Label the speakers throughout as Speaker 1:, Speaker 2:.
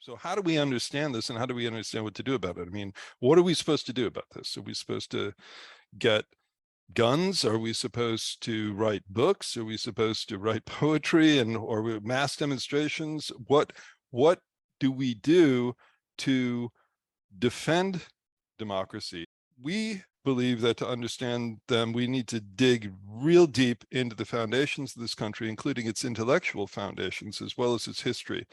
Speaker 1: So how do we understand this, and how do we understand what to do about it? I mean, what are we supposed to do about this? Are we supposed to get guns? Are we supposed to write books? Are we supposed to write poetry or mass demonstrations? What do we do to defend democracy? We believe that to understand them, we need to dig real deep into the foundations of this country, including its intellectual foundations, as well as its history,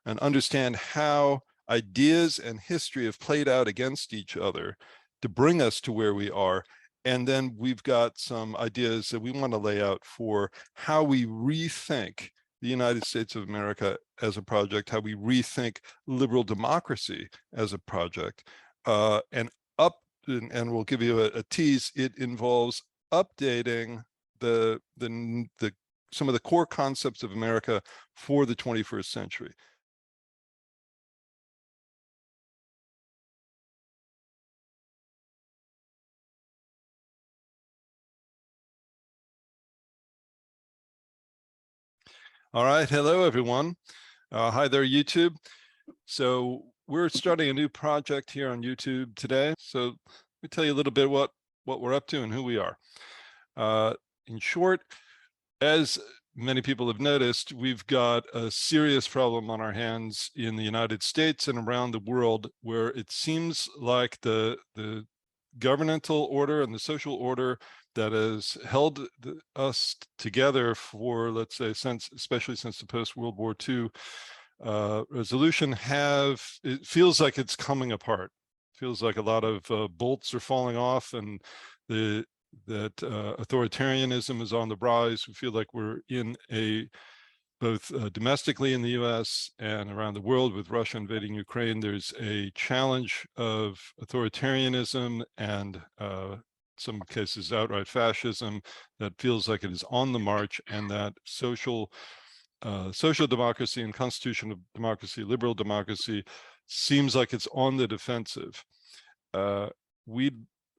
Speaker 1: and understand how ideas and history have played out against each other to bring us to where we are. And then we've got some ideas that we want to lay out for how we rethink the United States of America as a project, how we rethink liberal democracy as a project, and we'll give you a tease. It involves updating some of the core concepts of America for the 21st century. All right, hello everyone. Hi there, YouTube. So we're starting a new project here on YouTube today. So let me tell you a little bit what we're up to and who we are. In short, as many people have noticed, we've got a serious problem on our hands in the United States and around the world, where it seems like the governmental order and the social order that has held us together for, let's say, especially since the post-World War II resolution, it feels like it's coming apart. It feels like a lot of bolts are falling off, and that authoritarianism is on the rise. We feel like we're in both domestically in the US and around the world, with Russia invading Ukraine, there's a challenge of authoritarianism and some cases outright fascism that feels like it is on the march, and that social democracy and constitutional democracy, liberal democracy, seems like it's on the defensive. We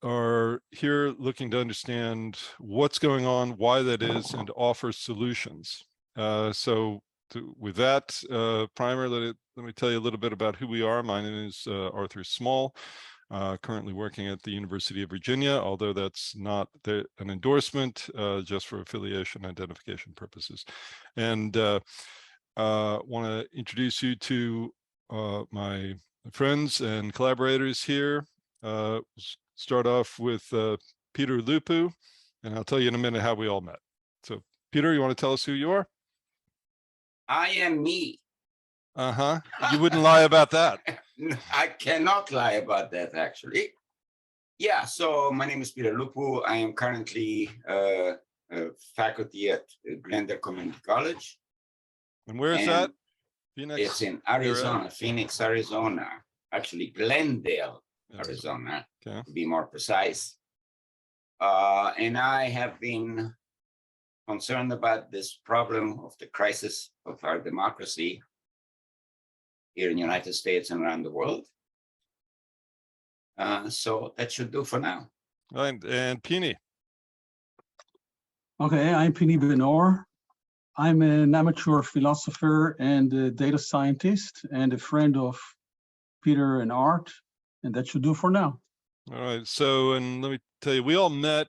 Speaker 1: are here looking to understand what's going on, why that is, and to offer solutions. With that primer, let me tell you a little bit about who we are. My name is Arthur Small, currently working at the University of Virginia, although that's not an endorsement, just for affiliation identification purposes. And want to introduce you to my friends and collaborators here. Start off with Peter Lupu, and I'll tell you in a minute how we all met. So Peter, you want to tell us who you are?
Speaker 2: I am me.
Speaker 1: You wouldn't lie about that.
Speaker 2: I cannot lie about that, actually. Yeah, so my name is Peter Lupu. I am currently a faculty at Glendale Community College.
Speaker 1: And where is that?
Speaker 2: Phoenix? It's in Arizona, Phoenix, Arizona. Actually, Glendale, Arizona, to be more precise. And I have been concerned about this problem of the crisis of our democracy here in the United States and around the world. So that should do for now.
Speaker 1: Right, and Pini.
Speaker 3: Okay, I'm Pini Benor. I'm an amateur philosopher and a data scientist and a friend of Peter and Art, and that should do for now.
Speaker 1: All right, so, and let me tell you, we all met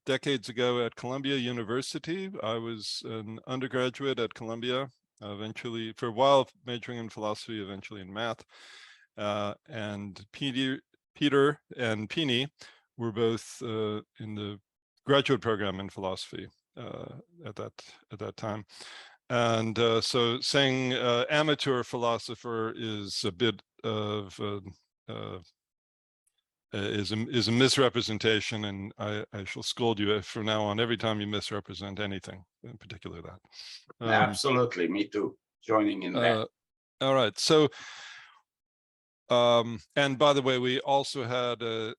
Speaker 1: decades ago at Columbia University. I was an undergraduate at Columbia, eventually, for a while, majoring in philosophy, eventually in math. And Peter and Pini were both in the graduate program in philosophy at that time. And so saying amateur philosopher is a bit of is a misrepresentation, and I shall scold you from now on every time you misrepresent anything, in particular that.
Speaker 2: Absolutely, me too, joining in that.
Speaker 1: All right, so and by the way, we also had a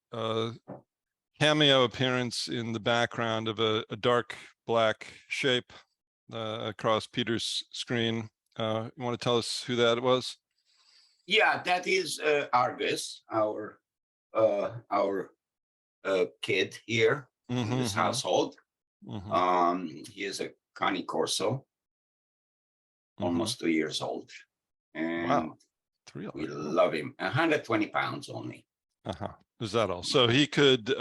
Speaker 1: cameo appearance in the background of a dark black shape across Peter's screen. You want to tell us who that was?
Speaker 2: Yeah, that is Argus, our kid here in this household. He is a Cane Corso, almost 2 years old, and
Speaker 1: Really?
Speaker 2: We love him. 120 pounds only.
Speaker 1: Is that all? So he could,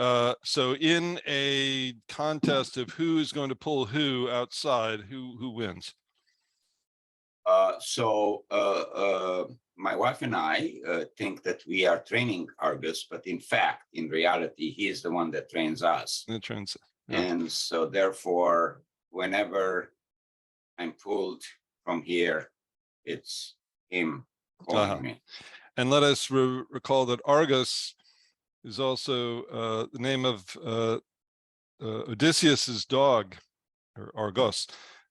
Speaker 1: so in a contest of who's going to pull who outside, who wins?
Speaker 2: My wife and I think that we are training Argus, but in fact, in reality, he is the one that trains us.
Speaker 1: It trains,
Speaker 2: yeah. And so therefore, whenever I'm pulled from here, it's him calling me.
Speaker 1: And let us recall that Argus is also the name of Odysseus's dog, or Argos,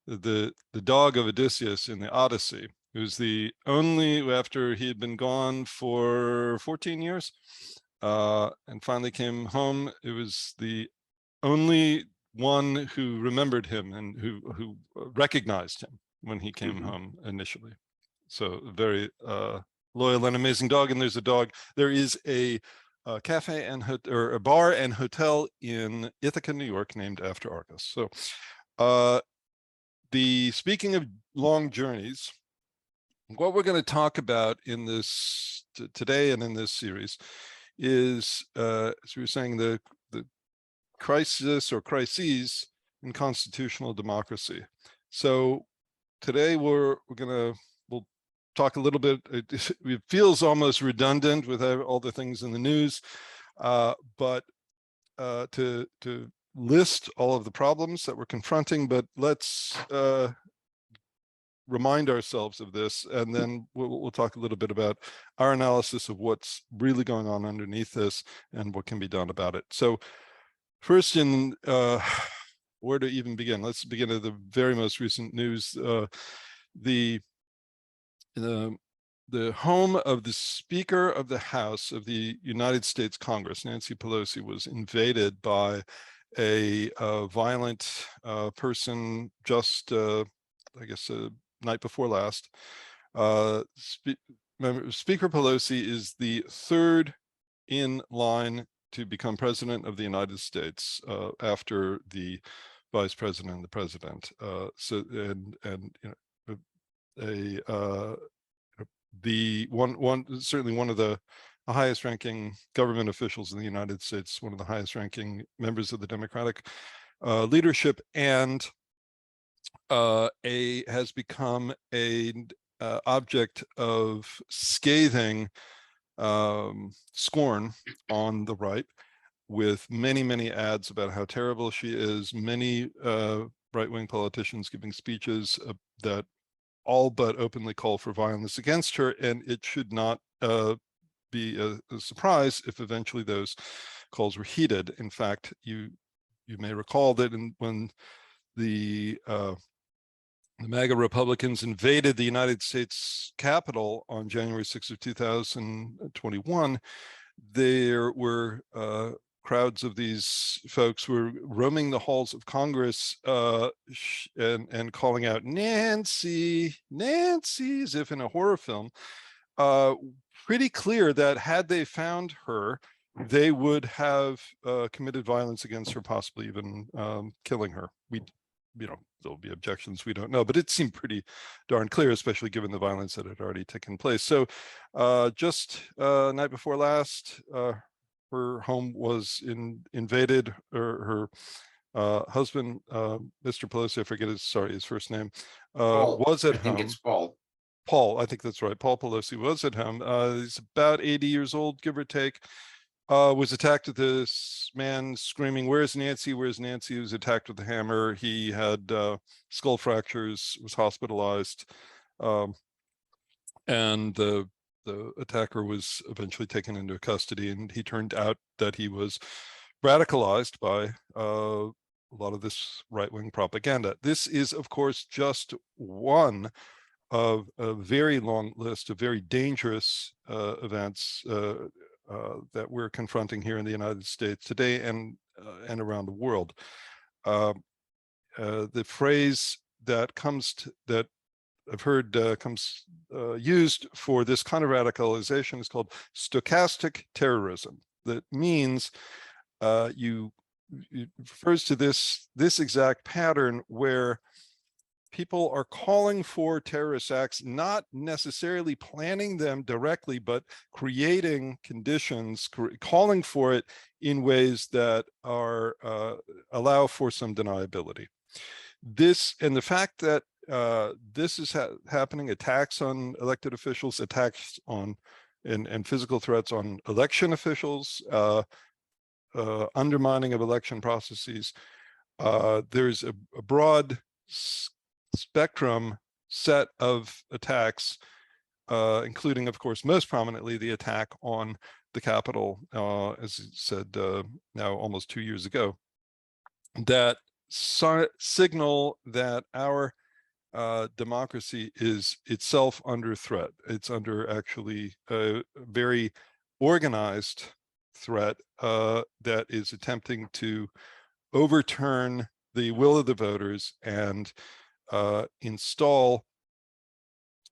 Speaker 1: the dog of Odysseus in the Odyssey, who's the only, after he had been gone for 14 years and finally came home, it was the only one who remembered him and who recognized him when he came home initially. So very loyal and amazing dog. And there's a dog, there is a cafe and or a bar and hotel in Ithaca, New York, named after Argus. So speaking of long journeys, what we're going to talk about in this today and in this series is, as we were saying, the crisis or crises in constitutional democracy. So today we'll talk a little bit. It feels almost redundant with all the things in the news, but to list all of the problems that we're confronting, but let's remind ourselves of this, and then we'll talk a little bit about our analysis of what's really going on underneath this and what can be done about it. So first, where to even begin? Let's begin at the very most recent news. The home of the Speaker of the House of the United States Congress, Nancy Pelosi, was invaded by a violent person just, I guess, night before last. Speaker Pelosi is the third in line to become president of the United States after the vice president and the president. Certainly one of the highest ranking government officials in the United States, one of the highest ranking members of the Democratic leadership, and has become an object of scathing scorn on the right, with many ads about how terrible she is, many right-wing politicians giving speeches that all but openly call for violence against her, and it should not be a surprise if eventually those calls were heeded. In fact, you may recall that when the MAGA Republicans invaded the United States Capitol on January 6th of 2021, there were crowds of these folks were roaming the halls of Congress and calling out Nancy, Nancy, as if in a horror film. Pretty clear that had they found her, they would have committed violence against her, possibly even killing her. There'll be objections, we don't know, but it seemed pretty darn clear, especially given the violence that had already taken place. So just night before last, her home was invaded. Her husband, Mr. Pelosi, I forget his first name, was at home. I think it's Paul. Paul, I think that's right. Paul Pelosi was at home. He's about 80 years old, give or take. Was attacked with this man screaming, "Where's Nancy? Where's Nancy?" He was attacked with a hammer. He had skull fractures, was hospitalized, and the attacker was eventually taken into custody, and he turned out that he was radicalized by a lot of this right-wing propaganda. This is, of course, just one of a very long list of very dangerous events that we're confronting here in the United States today and around the world. The phrase that I've heard comes used for this kind of radicalization is called stochastic terrorism. That means it refers to this exact pattern where people are calling for terrorist acts, not necessarily planning them directly, but creating conditions, calling for it in ways that are allow for some deniability. This, and the fact that this is happening, attacks on elected officials, attacks on and physical threats on election officials, undermining of election processes. There's a broad spectrum set of attacks, including, of course, most prominently the attack on the Capitol, as you said, now almost 2 years ago, that signal that our democracy is itself under threat. It's under actually a very organized threat that is attempting to overturn the will of the voters and install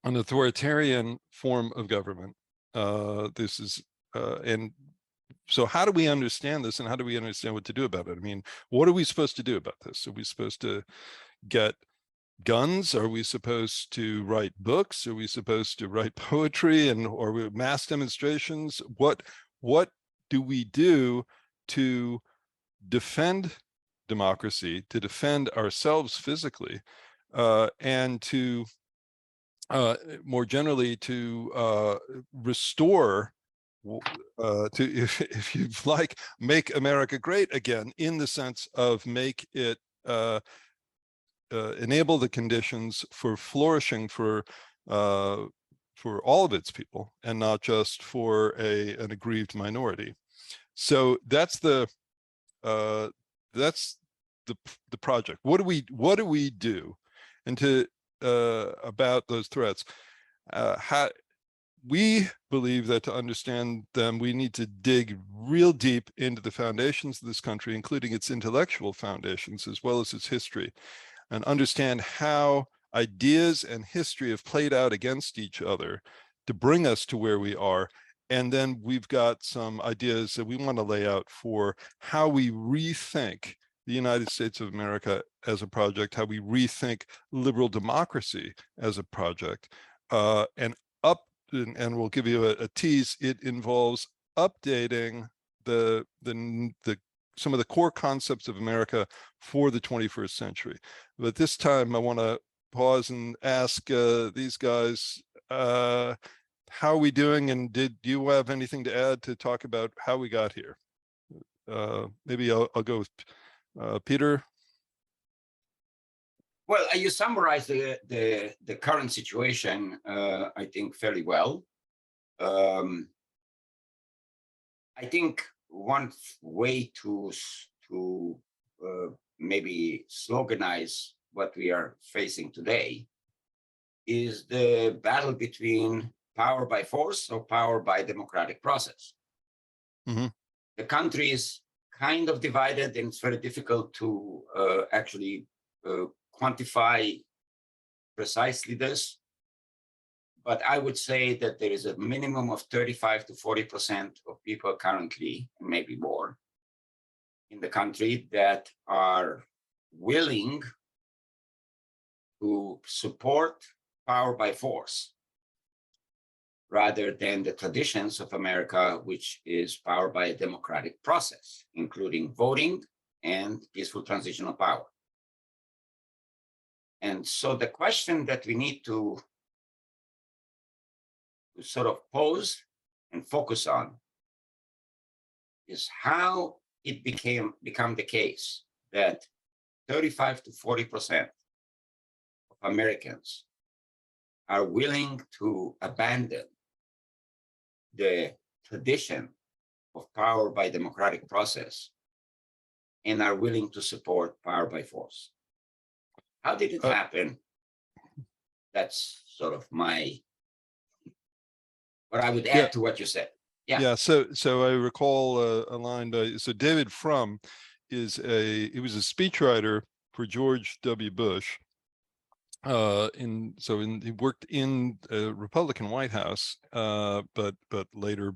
Speaker 1: an authoritarian form of government. This is, and so how do we understand this, and how do we understand what to do about it? I mean, what are we supposed to do about this? Are we supposed to get guns? Are we supposed to write books? Are we supposed to write poetry or mass demonstrations? What do we do to defend democracy, to defend ourselves physically, and to more generally to restore, if you like, make America great again, in the sense of make it enable the conditions for flourishing for all of its people, and not just for an aggrieved minority. So that's the project. What do we do, and to about those threats? How we believe that to understand them, we need to dig real deep into the foundations of this country, including its intellectual foundations as well as its history, and understand how ideas and history have played out against each other to bring us to where we are. And then we've got some ideas that we want to lay out for how we rethink the United States of America as a project, how we rethink liberal democracy as a project, and we'll give you a tease. It involves updating some of the core concepts of America for the 21st century. But this time I want to pause and ask these guys, how are we doing? And do you have anything to add to talk about how we got here? Maybe I'll go with Peter.
Speaker 2: Well, you summarized the current situation, I think, fairly well. I think one way to maybe sloganize what we are facing today is the battle between power by force or power by democratic process.
Speaker 1: Mm-hmm.
Speaker 2: The country is kind of divided, and it's very difficult to actually quantify precisely this. But I would say that there is a minimum of 35 to 40% of people currently, and maybe more, in the country that are willing to support power by force rather than the traditions of America, which is power by a democratic process, including voting and peaceful transition of power. And so the question that we need to sort of pose and focus on is how it become the case that 35 to 40% of Americans are willing to abandon the tradition of power by democratic process and are willing to support power by force. How did it happen? That's sort of what I would add to what you said.
Speaker 1: Yeah. So I recall a line by, so David Frum he was a speechwriter for George W. Bush. He worked in a Republican White House, but later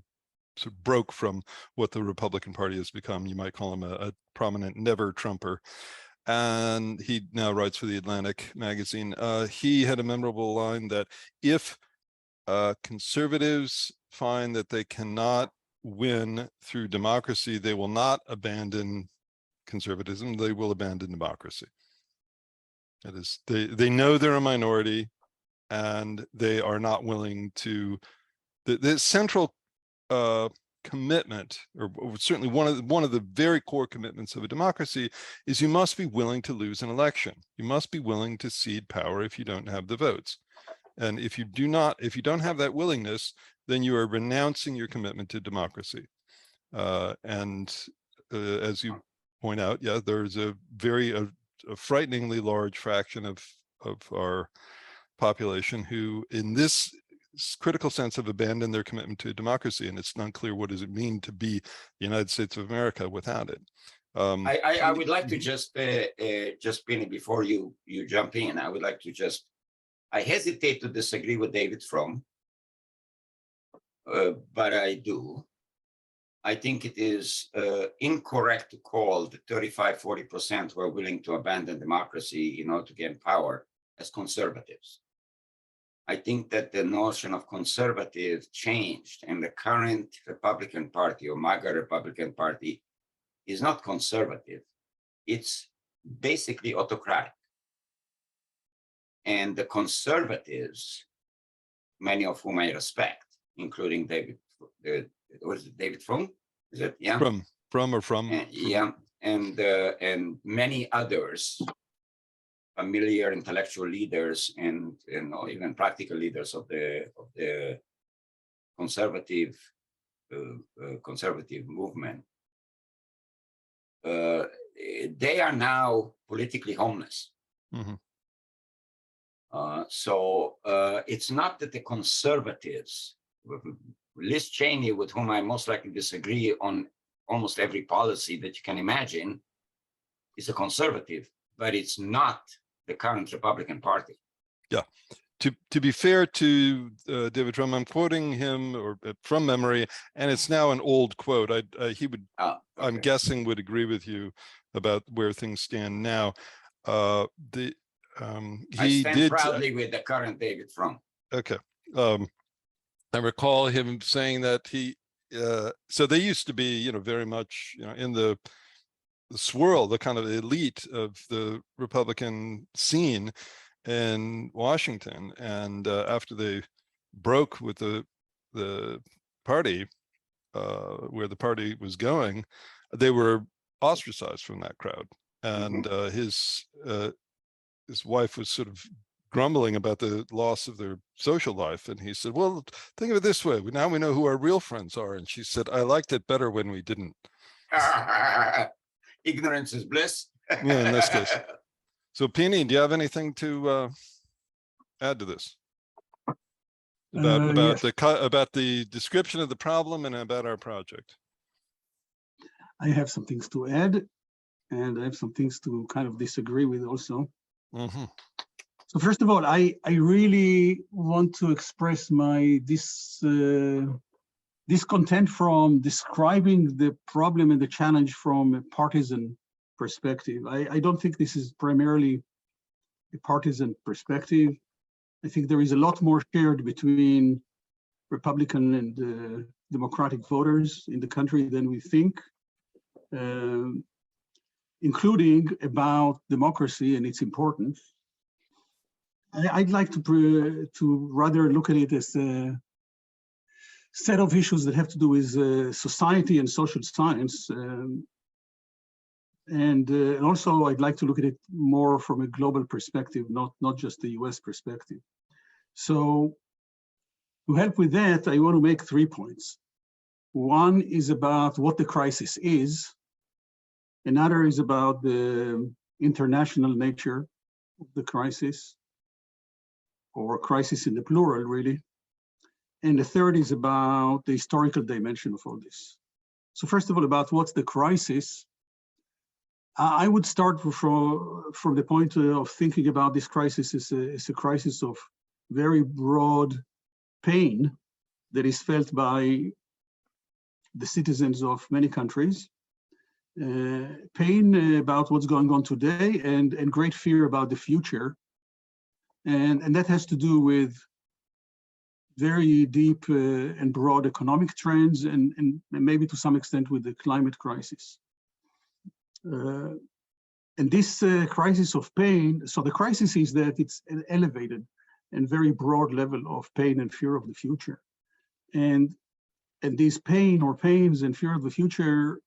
Speaker 1: sort of broke from what the Republican Party has become. You might call him a prominent never Trumper. and he now writes for the Atlantic magazine. He had a memorable line that if conservatives find that they cannot win through democracy, they will not abandon conservatism, they will abandon democracy. That is, they know they're a minority and they are not willing to, the central commitment, or certainly one of the very core commitments of a democracy, is you must be willing to lose an election. You must be willing to cede power if you don't have the votes. And if you don't have that willingness, then you are renouncing your commitment to democracy. As you point out, yeah, there's a frighteningly large fraction of our population who, in this critical sense, have abandoned their commitment to democracy, and it's not clear what does it mean to be the United States of America without it.
Speaker 2: I would like to just Penny, before you jump in, I would like to I hesitate to disagree with David Frum, but I do. I think it is incorrect to call the 35–40% who are willing to abandon democracy in order to gain power as conservatives. I think that the notion of conservative changed, and the current Republican Party, or MAGA Republican Party, is not conservative. It's basically autocratic. And the conservatives, many of whom I respect, including David Frum? Is it? Yeah.
Speaker 1: From.
Speaker 2: Yeah, and many others, familiar intellectual leaders and even practical leaders of the conservative movement. They are now politically homeless.
Speaker 1: Mm-hmm.
Speaker 2: So it's not that the conservatives, Liz Cheney, with whom I most likely disagree on almost every policy that you can imagine, is a conservative, but it's not the current Republican Party. Yeah.
Speaker 1: To be fair to David Frum, I'm quoting him from memory, and it's now an old quote. He would, I'm guessing, would agree with you about where things stand now.
Speaker 2: I stand proudly with the current David Frum.
Speaker 1: Okay. I recall him saying that so they used to be, very much, in the swirl, the kind of elite of the Republican scene in Washington. And after they broke with the party, where the party was going, they were ostracized from that crowd. And his wife was sort of grumbling about the loss of their social life. And he said, well, think of it this way. Now we know who our real friends are. And she said, I liked it better when we didn't.
Speaker 2: Ignorance is bliss.
Speaker 1: Yeah, in this case. So Penny, do you have anything to add to this? About yes. About the description of the problem and about our project?
Speaker 3: I have some things to add, and I have some things to kind of disagree with also.
Speaker 1: Mm-hmm.
Speaker 3: So first of all, I really want to express my discontent from describing the problem and the challenge from a partisan perspective. I don't think this is primarily a partisan perspective. I think there is a lot more shared between Republican and Democratic voters in the country than we think, including about democracy and its importance. I'd like to rather look at it as a set of issues that have to do with society and social science. And also, I'd like to look at it more from a global perspective, not just the US perspective. So to help with that, I want to make 3 points. One is about what the crisis is. Another is about the international nature of the crisis, or crisis in the plural, really. And the third is about the historical dimension of all this. So first of all, about what's the crisis, I would start from the point of thinking about this crisis as a crisis of very broad pain that is felt by the citizens of many countries. pain about what's going on today, and great fear about the future. And that has to do with very deep and broad economic trends, and maybe to some extent with the climate crisis. And this crisis of pain, so the crisis is that it's an elevated and very broad level of pain and fear of the future. And this pain or pains and fear of the future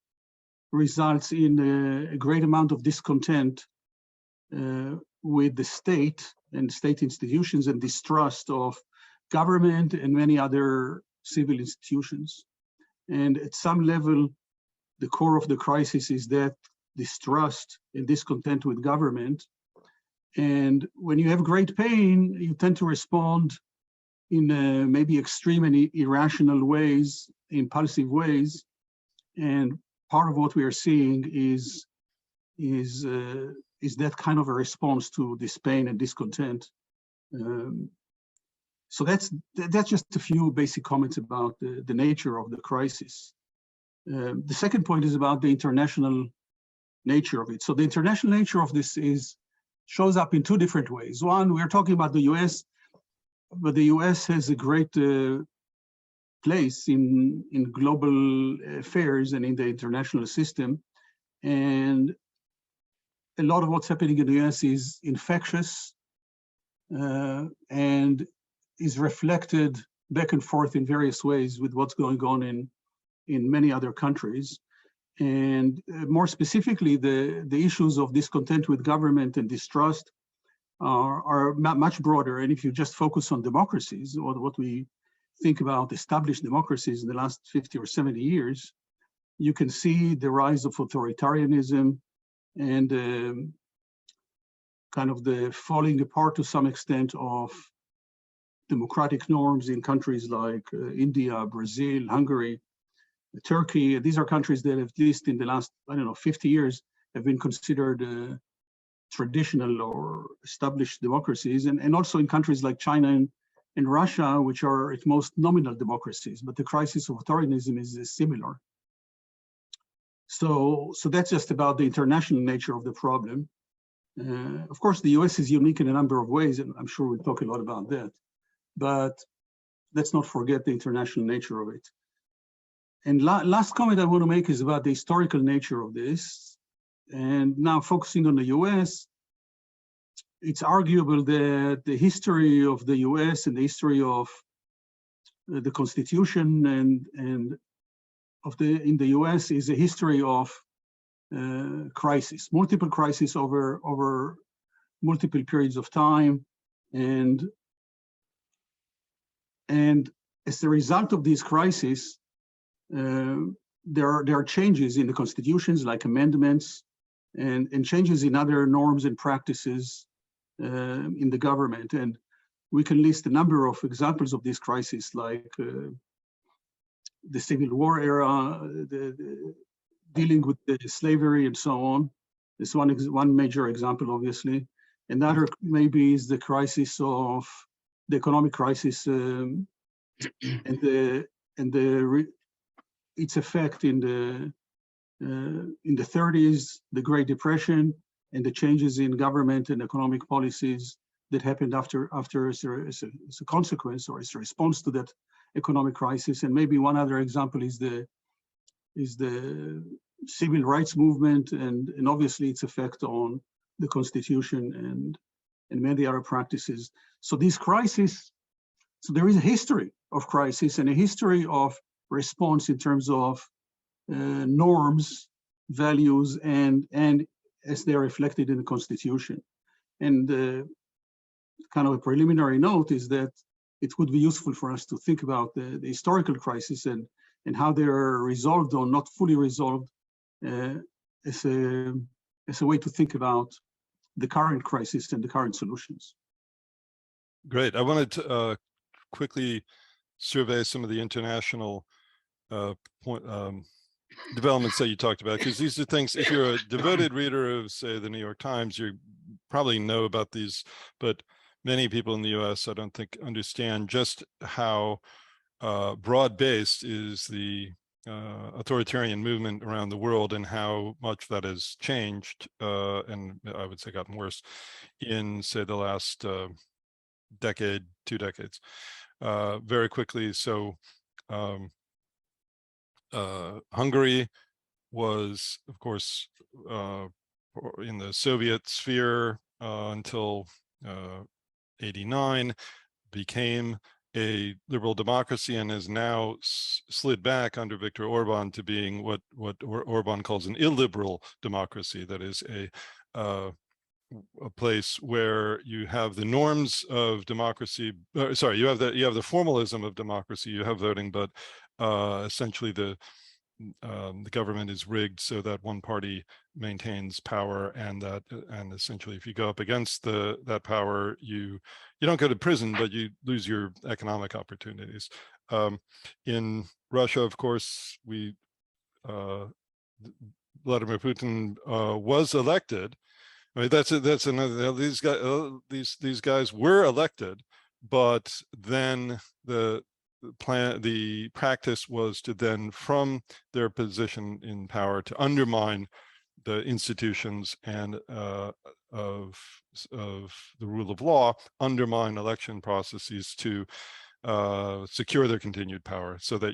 Speaker 3: results in a great amount of discontent with the state and state institutions, and distrust of government and many other civil institutions. And at some level, the core of the crisis is that distrust and discontent with government. And when you have great pain, you tend to respond in maybe extreme and irrational ways, impulsive ways. And part of what we are seeing is that kind of a response to this pain and discontent. So that's just a few basic comments about the nature of the crisis. The second point is about the international nature of it. So the international nature of this shows up in two different ways. One, we're talking about the US, but the US has a great place in global affairs and in the international system. And a lot of what's happening in the US is infectious and is reflected back and forth in various ways with what's going on in many other countries. And more specifically, the issues of discontent with government and distrust are much broader. And if you just focus on democracies, or what we think about established democracies in the last 50 or 70 years, you can see the rise of authoritarianism and kind of the falling apart to some extent of democratic norms in countries like India, Brazil, Hungary, Turkey. These are countries that, at least in the last, 50 years, have been considered traditional or established democracies, and also in countries like China and Russia, which are at most nominal democracies, but the crisis of authoritarianism is similar. So that's just about the international nature of the problem. Of course, the US is unique in a number of ways, and I'm sure we'll talk a lot about that. But let's not forget the international nature of it. And last comment I want to make is about the historical nature of this. And now focusing on the US, it's arguable that the history of the US and the history of the Constitution and in the US is a history of crisis, multiple crises over multiple periods of time. And as a result of these crises, there are changes in the constitutions, like amendments, and changes in other norms and practices in the government. And we can list a number of examples of these crises, like the Civil War era, dealing with the slavery and so on. This one major example, obviously. Another maybe is the crisis of the economic crisis and its effect in the 30s, the Great Depression, and the changes in government and economic policies that happened after as a consequence or as a response to that economic crisis. And maybe one other example is the civil rights movement, and obviously its effect on the Constitution and many other practices. So these crises, so there is a history of crisis and a history of response in terms of norms, values, and as they're reflected in the Constitution. And kind of a preliminary note is that it would be useful for us to think about the historical crisis and how they are resolved or not fully resolved as a way to think about the current crisis and the current solutions.
Speaker 1: Great. I wanted to quickly survey some of the international developments that you talked about, because these are things, if you're a devoted reader of, say, the New York Times, you probably know about these, but many people in the US, I don't think, understand just how broad-based is the authoritarian movement around the world and how much that has changed, and I would say gotten worse in, say, the last decade, 2 decades, very quickly. So Hungary was, of course, in the Soviet sphere until 89, became a liberal democracy and has now slid back under Viktor Orban to being what Orban calls an illiberal democracy. That is a place where you have the norms of democracy. Sorry, you have the formalism of democracy. You have voting, but essentially the government is rigged so that one party maintains power, and essentially if you go up against that power, you don't go to prison, but you lose your economic opportunities. In Russia, of course, Vladimir Putin was elected. I mean, that's another. These guys were elected, but then the practice was to then, from their position in power, to undermine the institutions and of the rule of law, undermine election processes to secure their continued power, so that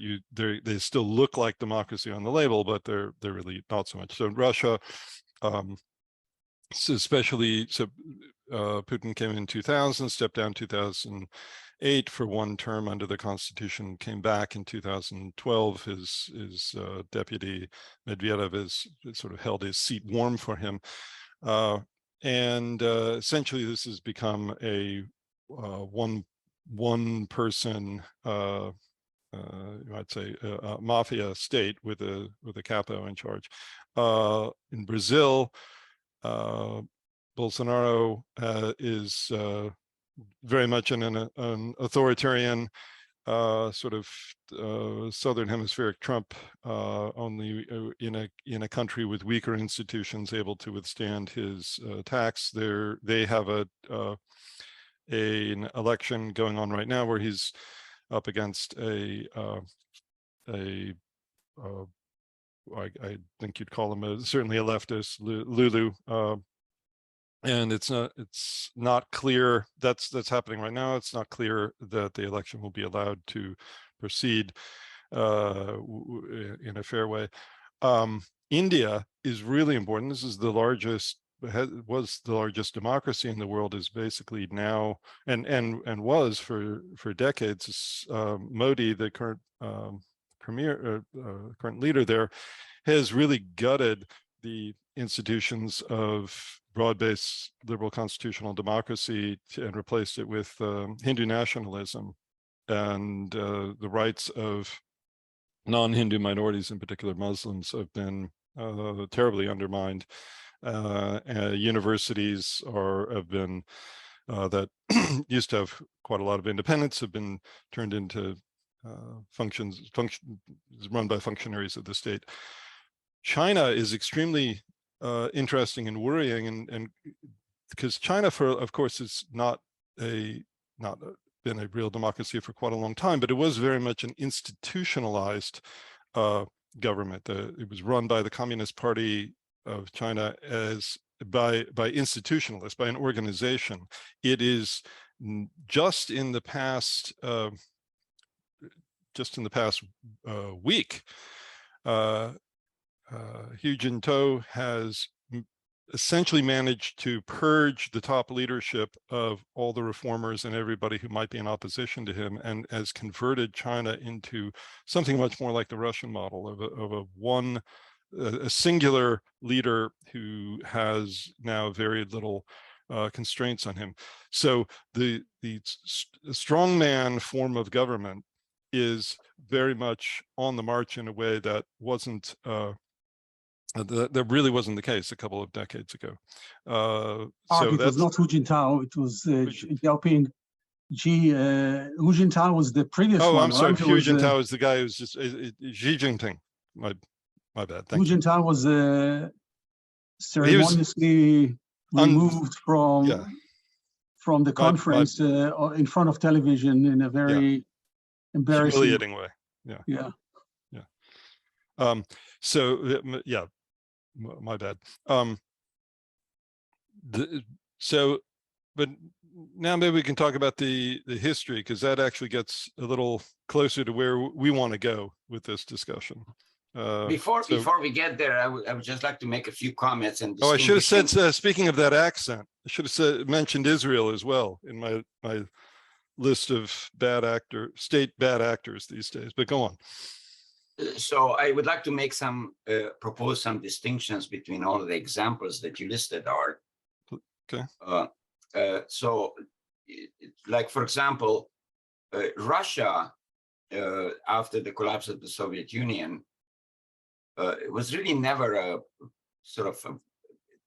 Speaker 1: they still look like democracy on the label, but they're really not so much. So in Russia, especially, Putin came in 2000, stepped down 2008 for one term under the constitution, came back in 2012. His deputy Medvedev has sort of held his seat warm for him, and essentially this has become a one person, I'd say, a mafia state with a capo in charge. In Brazil, Bolsonaro is very much an authoritarian, sort of Southern Hemispheric Trump, only in a country with weaker institutions able to withstand his attacks. They have an election going on right now where he's up against I think you'd call him certainly a leftist, Lulu, and it's not clear. That's happening right now. It's not clear that the election will be allowed to proceed in a fair way. India is really important. This is the largest, was the largest democracy in the world, is basically now and was for decades. Modi, the current current leader there, has really gutted the institutions of broad-based liberal constitutional democracy and replaced it with Hindu nationalism and the rights of non-Hindu minorities, in particular Muslims, have been terribly undermined. Universities have been that used to have quite a lot of independence, have been turned into functions run by functionaries of the state. China is extremely interesting and worrying, and because China, of course, is not been a real democracy for quite a long time, but it was very much an institutionalized government. It was run by the Communist Party of China by institutionalists, by an organization. It is just in the past week, Hu Jintao has essentially managed to purge the top leadership of all the reformers and everybody who might be in opposition to him, and has converted China into something much more like the Russian model of a singular leader who has now very little constraints on him. So the strongman form of government is very much on the march in a way that wasn't that really wasn't the case a couple of decades ago.
Speaker 3: So it was not Hu Jintao, it was Xiaoping. Hu Jintao was the previous one.
Speaker 1: Oh, I'm sorry.
Speaker 3: Right?
Speaker 1: Hu Jintao is the guy who's just Xi Jinping. My bad. Thank you.
Speaker 3: Hu Jintao was ceremoniously removed from the conference in front of television in a very embarrassing,
Speaker 1: humiliating way. Yeah. So yeah, my bad. But now maybe we can talk about the history, because that actually gets a little closer to where we want to go with this discussion.
Speaker 2: Before we get there, I would just like to make a few comments. And
Speaker 1: I should have said, speaking of that accent, I should have mentioned Israel as well in my list of state bad actors these days, but go on.
Speaker 2: So I would like to make propose some distinctions between all of the examples that you listed, Art.
Speaker 1: Okay.
Speaker 2: Like, for example, Russia, after the collapse of the Soviet Union, it was really never a sort of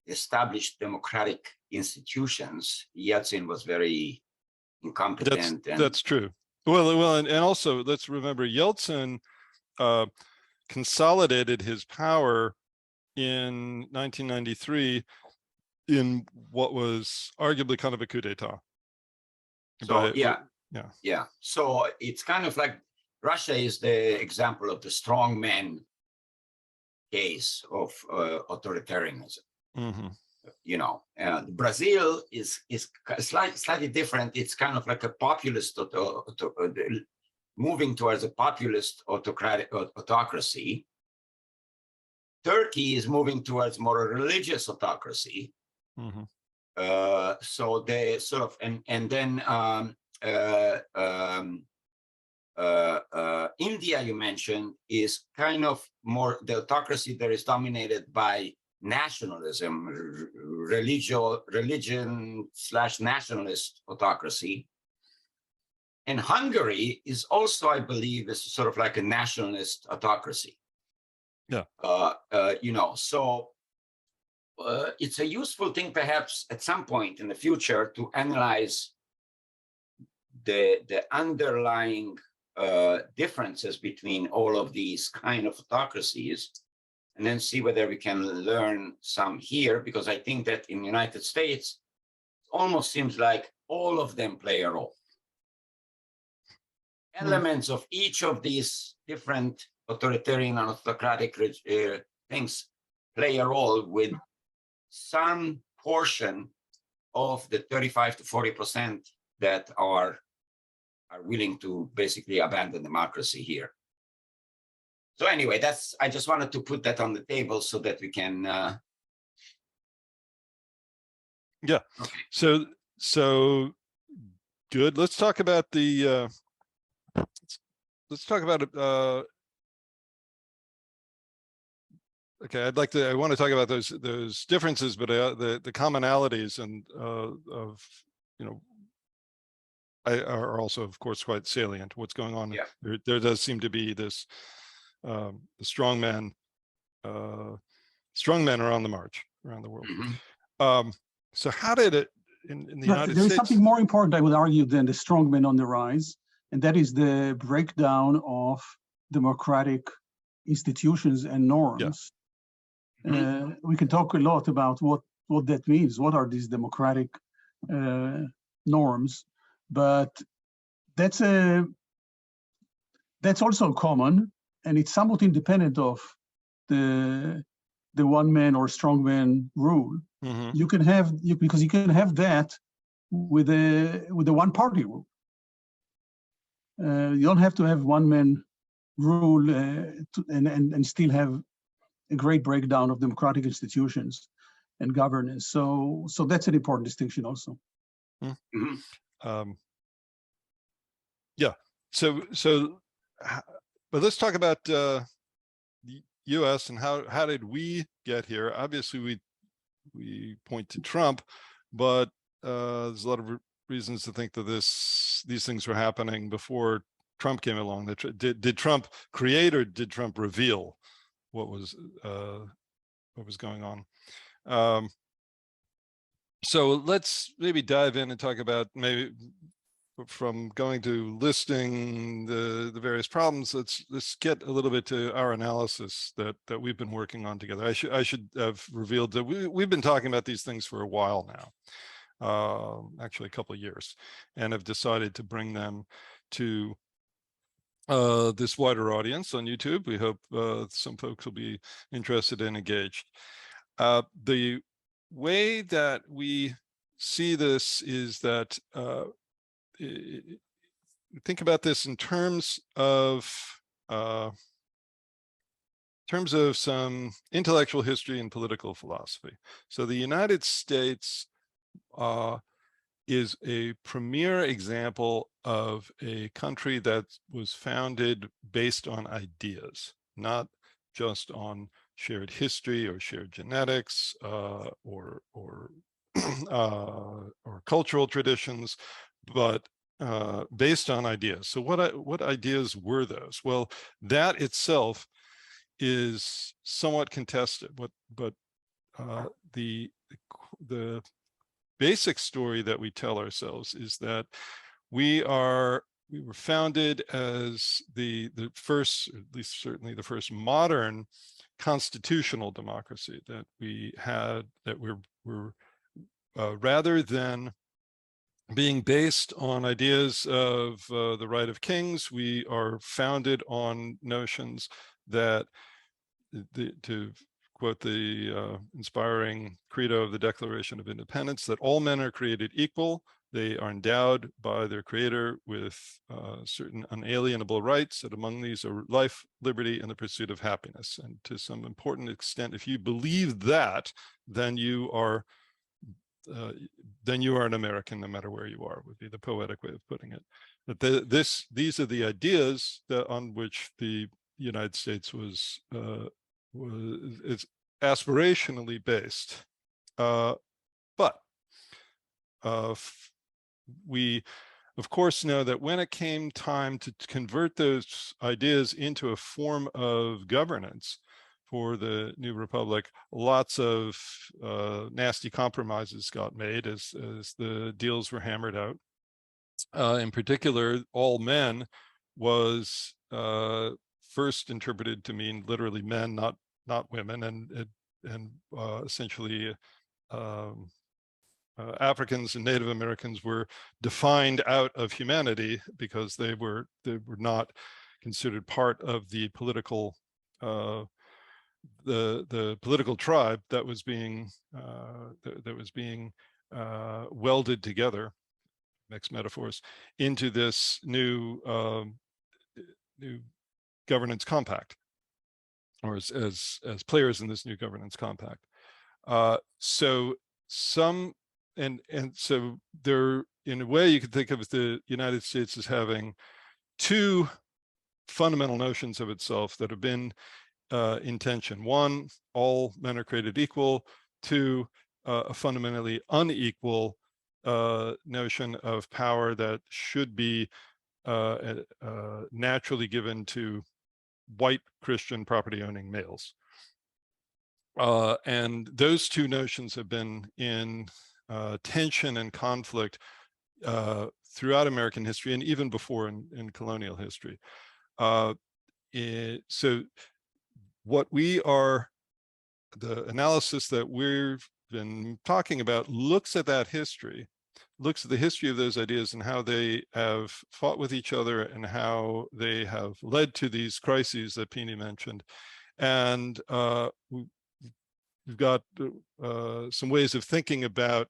Speaker 2: established democratic institutions. Yeltsin was very incompetent.
Speaker 1: That's true. Well, and also let's remember Yeltsin consolidated his power in 1993 in what was arguably kind of a coup d'etat.
Speaker 2: So yeah. So it's kind of like Russia is the example of the strong man case of authoritarianism.
Speaker 1: Mm-hmm.
Speaker 2: Brazil is slightly different. It's kind of like a populist, moving towards a populist autocracy. Turkey is moving towards more a religious autocracy.
Speaker 1: Mm-hmm.
Speaker 2: So they sort of, and then India, you mentioned, is kind of more the autocracy that is dominated by nationalism, religion/nationalist autocracy. And Hungary is also, I believe, is sort of like a nationalist autocracy.
Speaker 1: Yeah.
Speaker 2: So it's a useful thing, perhaps, at some point in the future, to analyze the underlying differences between all of these kind of autocracies, and then see whether we can learn some here, because I think that in the United States, it almost seems like all of them play a role. Elements of each of these different authoritarian and autocratic things play a role, with some portion of the 35 to 40% that are willing to basically abandon democracy here. So anyway, I just wanted to put that on the table so that we can.
Speaker 1: Yeah. Okay. So good. Let's talk about the. Let's talk about okay, I want to talk about those differences, but the commonalities and of are also, of course, quite salient. What's going on?
Speaker 2: Yeah.
Speaker 1: There does seem to be this the strong men are on the march around the world. Mm-hmm. So how did it in the United States?
Speaker 3: There is something more important, I would argue, than the strong men on the rise, and that is the breakdown of democratic institutions and norms. Yeah. Mm-hmm. We can talk a lot about what that means. What are these democratic norms? But that's also common, and it's somewhat independent of the one man or strong man rule. Mm-hmm. You can have that with the one party rule. You don't have to have one man rule and still have a great breakdown of democratic institutions and governance. So that's an important distinction also.
Speaker 1: Mm-hmm. Yeah. So, but let's talk about the U.S. and how did we get here? Obviously, we point to Trump, but there's a lot of reasons to think that these things were happening before Trump came along. Did Trump create, or did Trump reveal what was going on? So let's maybe dive in and talk about, maybe from going to listing the various problems, let's get a little bit to our analysis that we've been working on together. I should have revealed that we've been talking about these things for a while now, actually a couple of years, and have decided to bring them to this wider audience on YouTube. We hope some folks will be interested and engaged. The way that we see this is that think about this in terms of some intellectual history and political philosophy. So the United States is a premier example of a country that was founded based on ideas, not just on shared history or shared genetics or cultural traditions, but based on ideas. So what ideas were those? Well, that itself is somewhat contested. But the basic story that we tell ourselves is that we were founded as the first, at least certainly the first modern constitutional democracy that we had, that we're rather than being based on ideas of the right of kings, we are founded on notions that, to quote the inspiring credo of the Declaration of Independence, that all men are created equal. They are endowed by their creator with certain unalienable rights, that among these are life, liberty, and the pursuit of happiness. And to some important extent, if you believe that, then you are an American, no matter where you are, would be the poetic way of putting it. But these are the ideas on which the United States was it's aspirationally based, but we of course know that when it came time to convert those ideas into a form of governance for the new republic, lots of nasty compromises got made as the deals were hammered out. In particular, all men was first interpreted to mean literally men, not women, and essentially Africans and Native Americans were defined out of humanity because they were not considered part of the political the political tribe that was being welded together, mixed metaphors, into this new governance compact, or as players in this new governance compact. So there, in a way, you could think of the United States as having two fundamental notions of itself that have been in tension. One, all men are created equal. Two, a fundamentally unequal notion of power that should be naturally given to white Christian property owning males. And those two notions have been in tension and conflict throughout American history, and even before in colonial history. So the analysis that we've been talking about looks at that history, looks at the history of those ideas and how they have fought with each other and how they have led to these crises that Pini mentioned. And we've got some ways of thinking about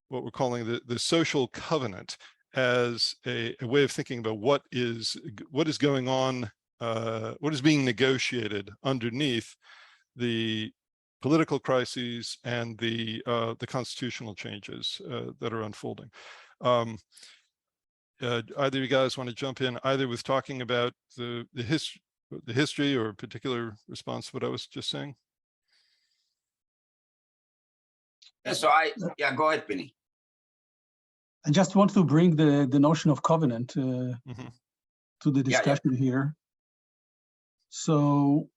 Speaker 1: what we're calling the social covenant as a way of thinking about what is going on, what is being negotiated underneath the political crises and the constitutional changes that are unfolding. Either of you guys want to jump in, either with talking about the history or a particular response to what I was just saying?
Speaker 2: So go ahead, Pini.
Speaker 3: I just want to bring the notion of covenant to the discussion here. So,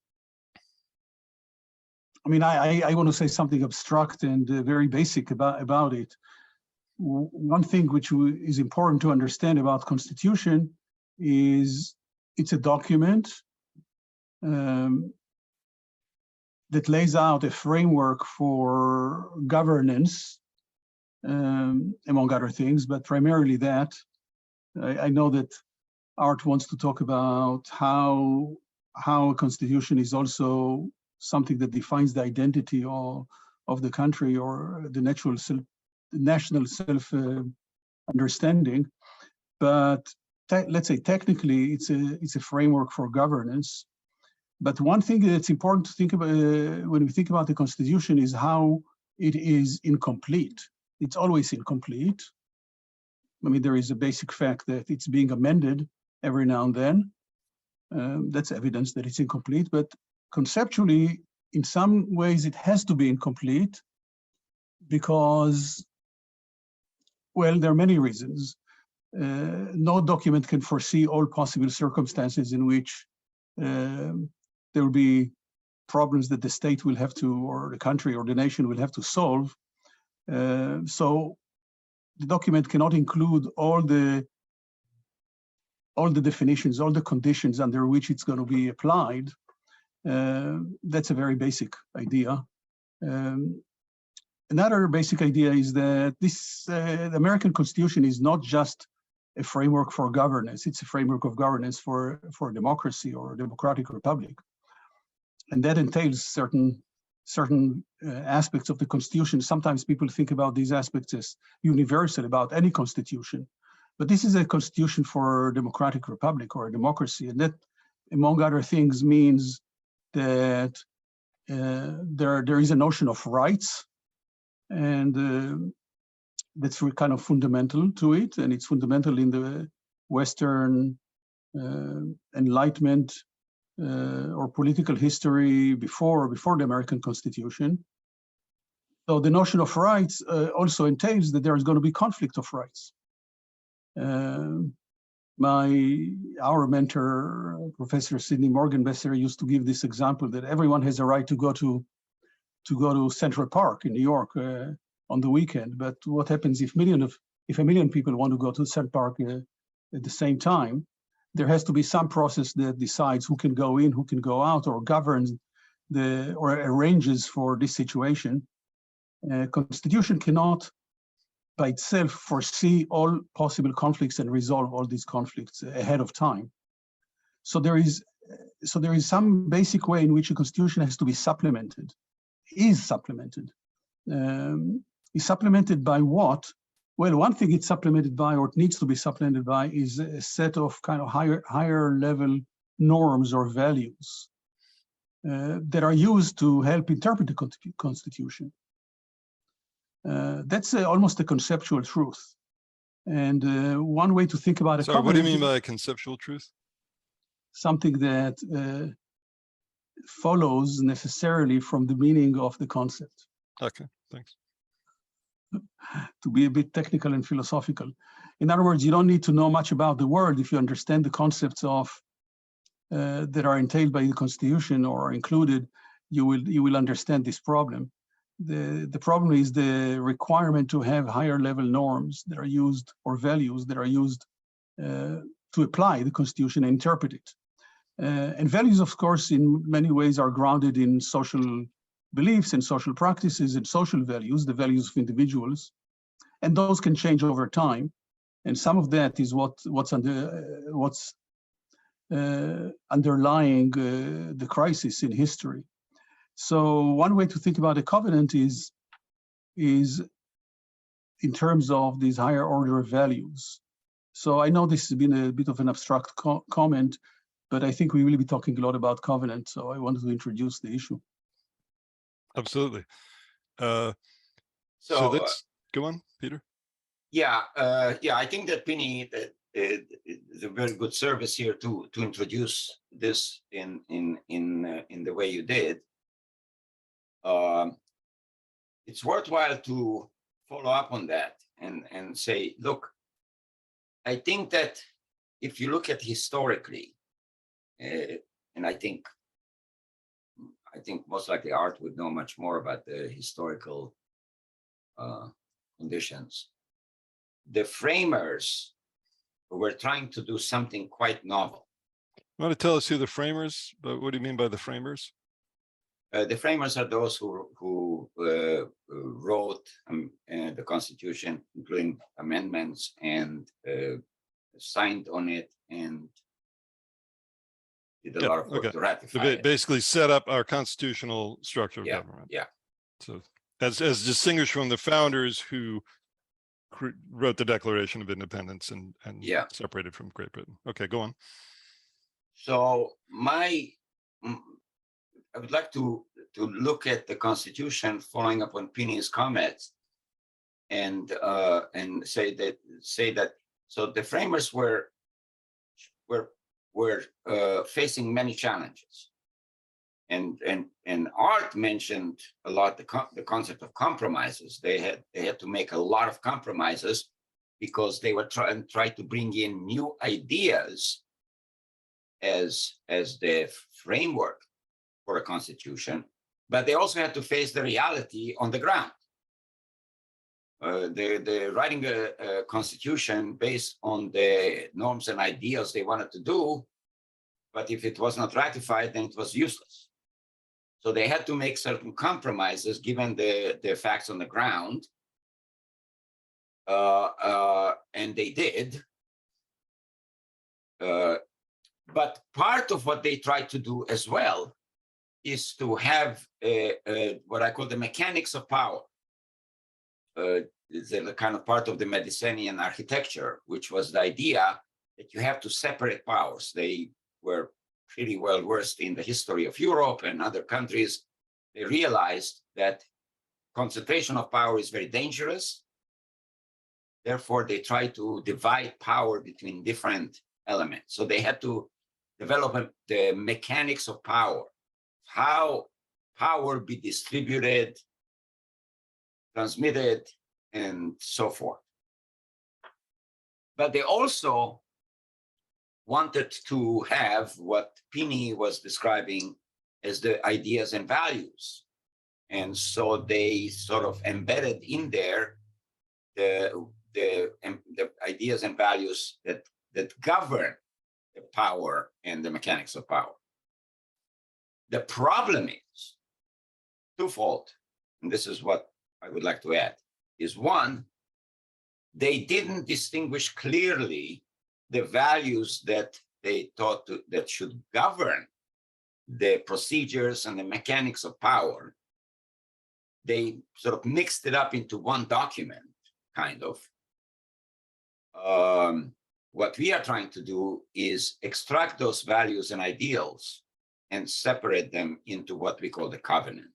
Speaker 3: I mean, I want to say something abstract and very basic about it. One thing which is important to understand about Constitution is it's a document that lays out a framework for governance, among other things, but primarily that. I know that Art wants to talk about how a constitution is also something that defines the identity of the country or the national self understanding. But let's say technically it's a framework for governance. But one thing that's important to think about when we think about the constitution is how it is incomplete. It's always incomplete. I mean, there is a basic fact that it's being amended every now and then. That's evidence that it's incomplete, but conceptually, in some ways, it has to be incomplete because, well, there are many reasons. No document can foresee all possible circumstances in which there will be problems that the state will have to, or the country or the nation will have to solve. So the document cannot include all the definitions, all the conditions under which it's going to be applied. That's a very basic idea. Another basic idea is that the American Constitution is not just a framework for governance. It's a framework of governance for democracy or a democratic republic. And that entails certain aspects of the Constitution. Sometimes people think about these aspects as universal about any constitution. But this is a constitution for a democratic republic or a democracy. And that, among other things, means that there is a notion of rights. And that's kind of fundamental to it. And it's fundamental in the Western Enlightenment or political history before the American Constitution. So the notion of rights also entails that there is going to be conflict of rights. Our mentor, Professor Sidney Morgenbesser, used to give this example that everyone has a right to go to Central Park in New York on the weekend. But what happens if a million people want to go to Central Park at the same time? There has to be some process that decides who can go in, who can go out, or governs or arranges for this situation. Constitution cannot by itself foresee all possible conflicts and resolve all these conflicts ahead of time. So there is some basic way in which a constitution has to be supplemented, is supplemented. Is supplemented by what? Well, one thing it's supplemented by, or it needs to be supplemented by, is a set of kind of higher level norms or values that are used to help interpret the Constitution. That's almost a conceptual truth. And one way to think about it.
Speaker 1: Sorry, what do you mean by conceptual truth?
Speaker 3: Something that follows necessarily from the meaning of the concept.
Speaker 1: Okay, thanks.
Speaker 3: To be a bit technical and philosophical. In other words, you don't need to know much about the world if you understand the concepts of that are entailed by the Constitution or are included. You will understand this problem. The problem is the requirement to have higher level norms that are used, or values that are used to apply the Constitution and interpret it. And values, of course, in many ways are grounded in social beliefs and social practices and social values, the values of individuals, and those can change over time. And some of that is what's underlying the crisis in history. So one way to think about a covenant is in terms of these higher order values. So I know this has been a bit of an abstract comment, but I think we will be talking a lot about covenant. So I wanted to introduce the issue.
Speaker 1: Absolutely. So let's go on, Peter.
Speaker 2: Yeah, I think that Pini is a very good service here to introduce this in the way you did. It's worthwhile to follow up on that and say, look, I think that if you look at historically, and I think most likely Art would know much more about the historical conditions. The framers were trying to do something quite novel.
Speaker 1: You want to tell us who the framers, but what do you mean by the framers?
Speaker 2: The framers are those who wrote the Constitution, including amendments and signed on it and did a lot of work to ratify it.
Speaker 1: Basically set up our constitutional structure of government.
Speaker 2: Yeah.
Speaker 1: So as distinguished from the founders who wrote the Declaration of Independence and separated from Great Britain. Okay, go on.
Speaker 2: So I would like to look at the Constitution, following up on Pini's comments, and say that so the framers were facing many challenges, and Art mentioned a lot the concept of compromises. They had to make a lot of compromises because they were try to bring in new ideas as the framework for a constitution, but they also had to face the reality on the ground. They're writing a constitution based on the norms and ideals they wanted to do, but if it was not ratified, then it was useless. So they had to make certain compromises given the facts on the ground, and they did. But part of what they tried to do as well is to have what I call the mechanics of power. It's a kind of part of the Medicenian architecture, which was the idea that you have to separate powers. They were pretty well versed in the history of Europe and other countries. They realized that concentration of power is very dangerous. Therefore, they tried to divide power between different elements. So they had to develop the mechanics of power, how power be distributed, transmitted, and so forth. But they also wanted to have what Pini was describing as the ideas and values. And so they sort of embedded in there the ideas and values that govern the power and the mechanics of power. The problem is twofold, and this is what I would like to add, is one, they didn't distinguish clearly the values that they thought that should govern the procedures and the mechanics of power. They sort of mixed it up into one document, kind of. What we are trying to do is extract those values and ideals and separate them into what we call the covenant,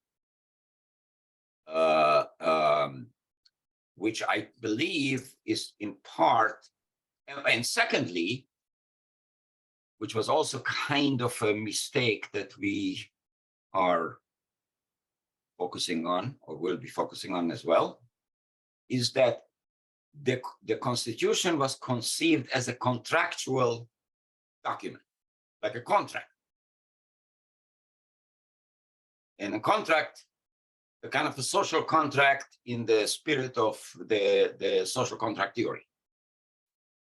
Speaker 2: which I believe is in part, and secondly, which was also kind of a mistake that we are focusing on, or will be focusing on as well, is that the Constitution was conceived as a contractual document, like a contract. And a contract, a kind of a social contract in the spirit of the social contract theory.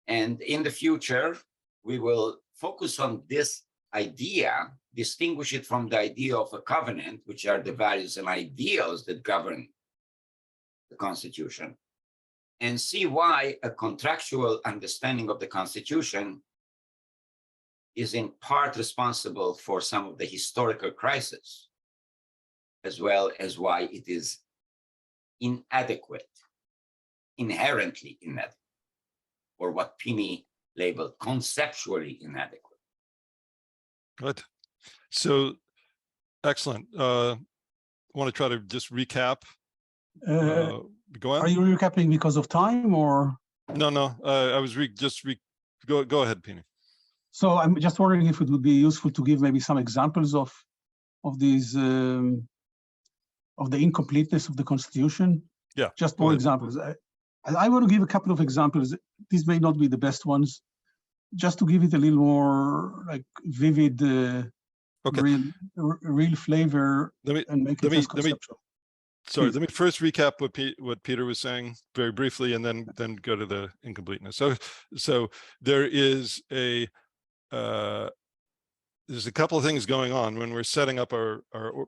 Speaker 2: And in the future, we will focus on this idea, distinguish it from the idea of a covenant, which are the values and ideals that govern the Constitution, and see why a contractual understanding of the Constitution is in part responsible for some of the historical crises, as well as why it is inadequate, inherently inadequate, or what Pini labeled conceptually inadequate.
Speaker 1: Good. So, excellent. I want to try to just recap. Go on.
Speaker 3: Are you recapping because of time, or?
Speaker 1: No. I was go ahead, Pini.
Speaker 3: So I'm just wondering if it would be useful to give maybe some examples of these of the incompleteness of the Constitution.
Speaker 1: Yeah.
Speaker 3: Just more examples. I want to give a couple of examples. These may not be the best ones, just to give it a little more like vivid, real flavor, and make it less conceptual.
Speaker 1: Sorry, let me first recap what Peter was saying very briefly, and then go to the incompleteness. So there is there's a couple of things going on when we're setting up our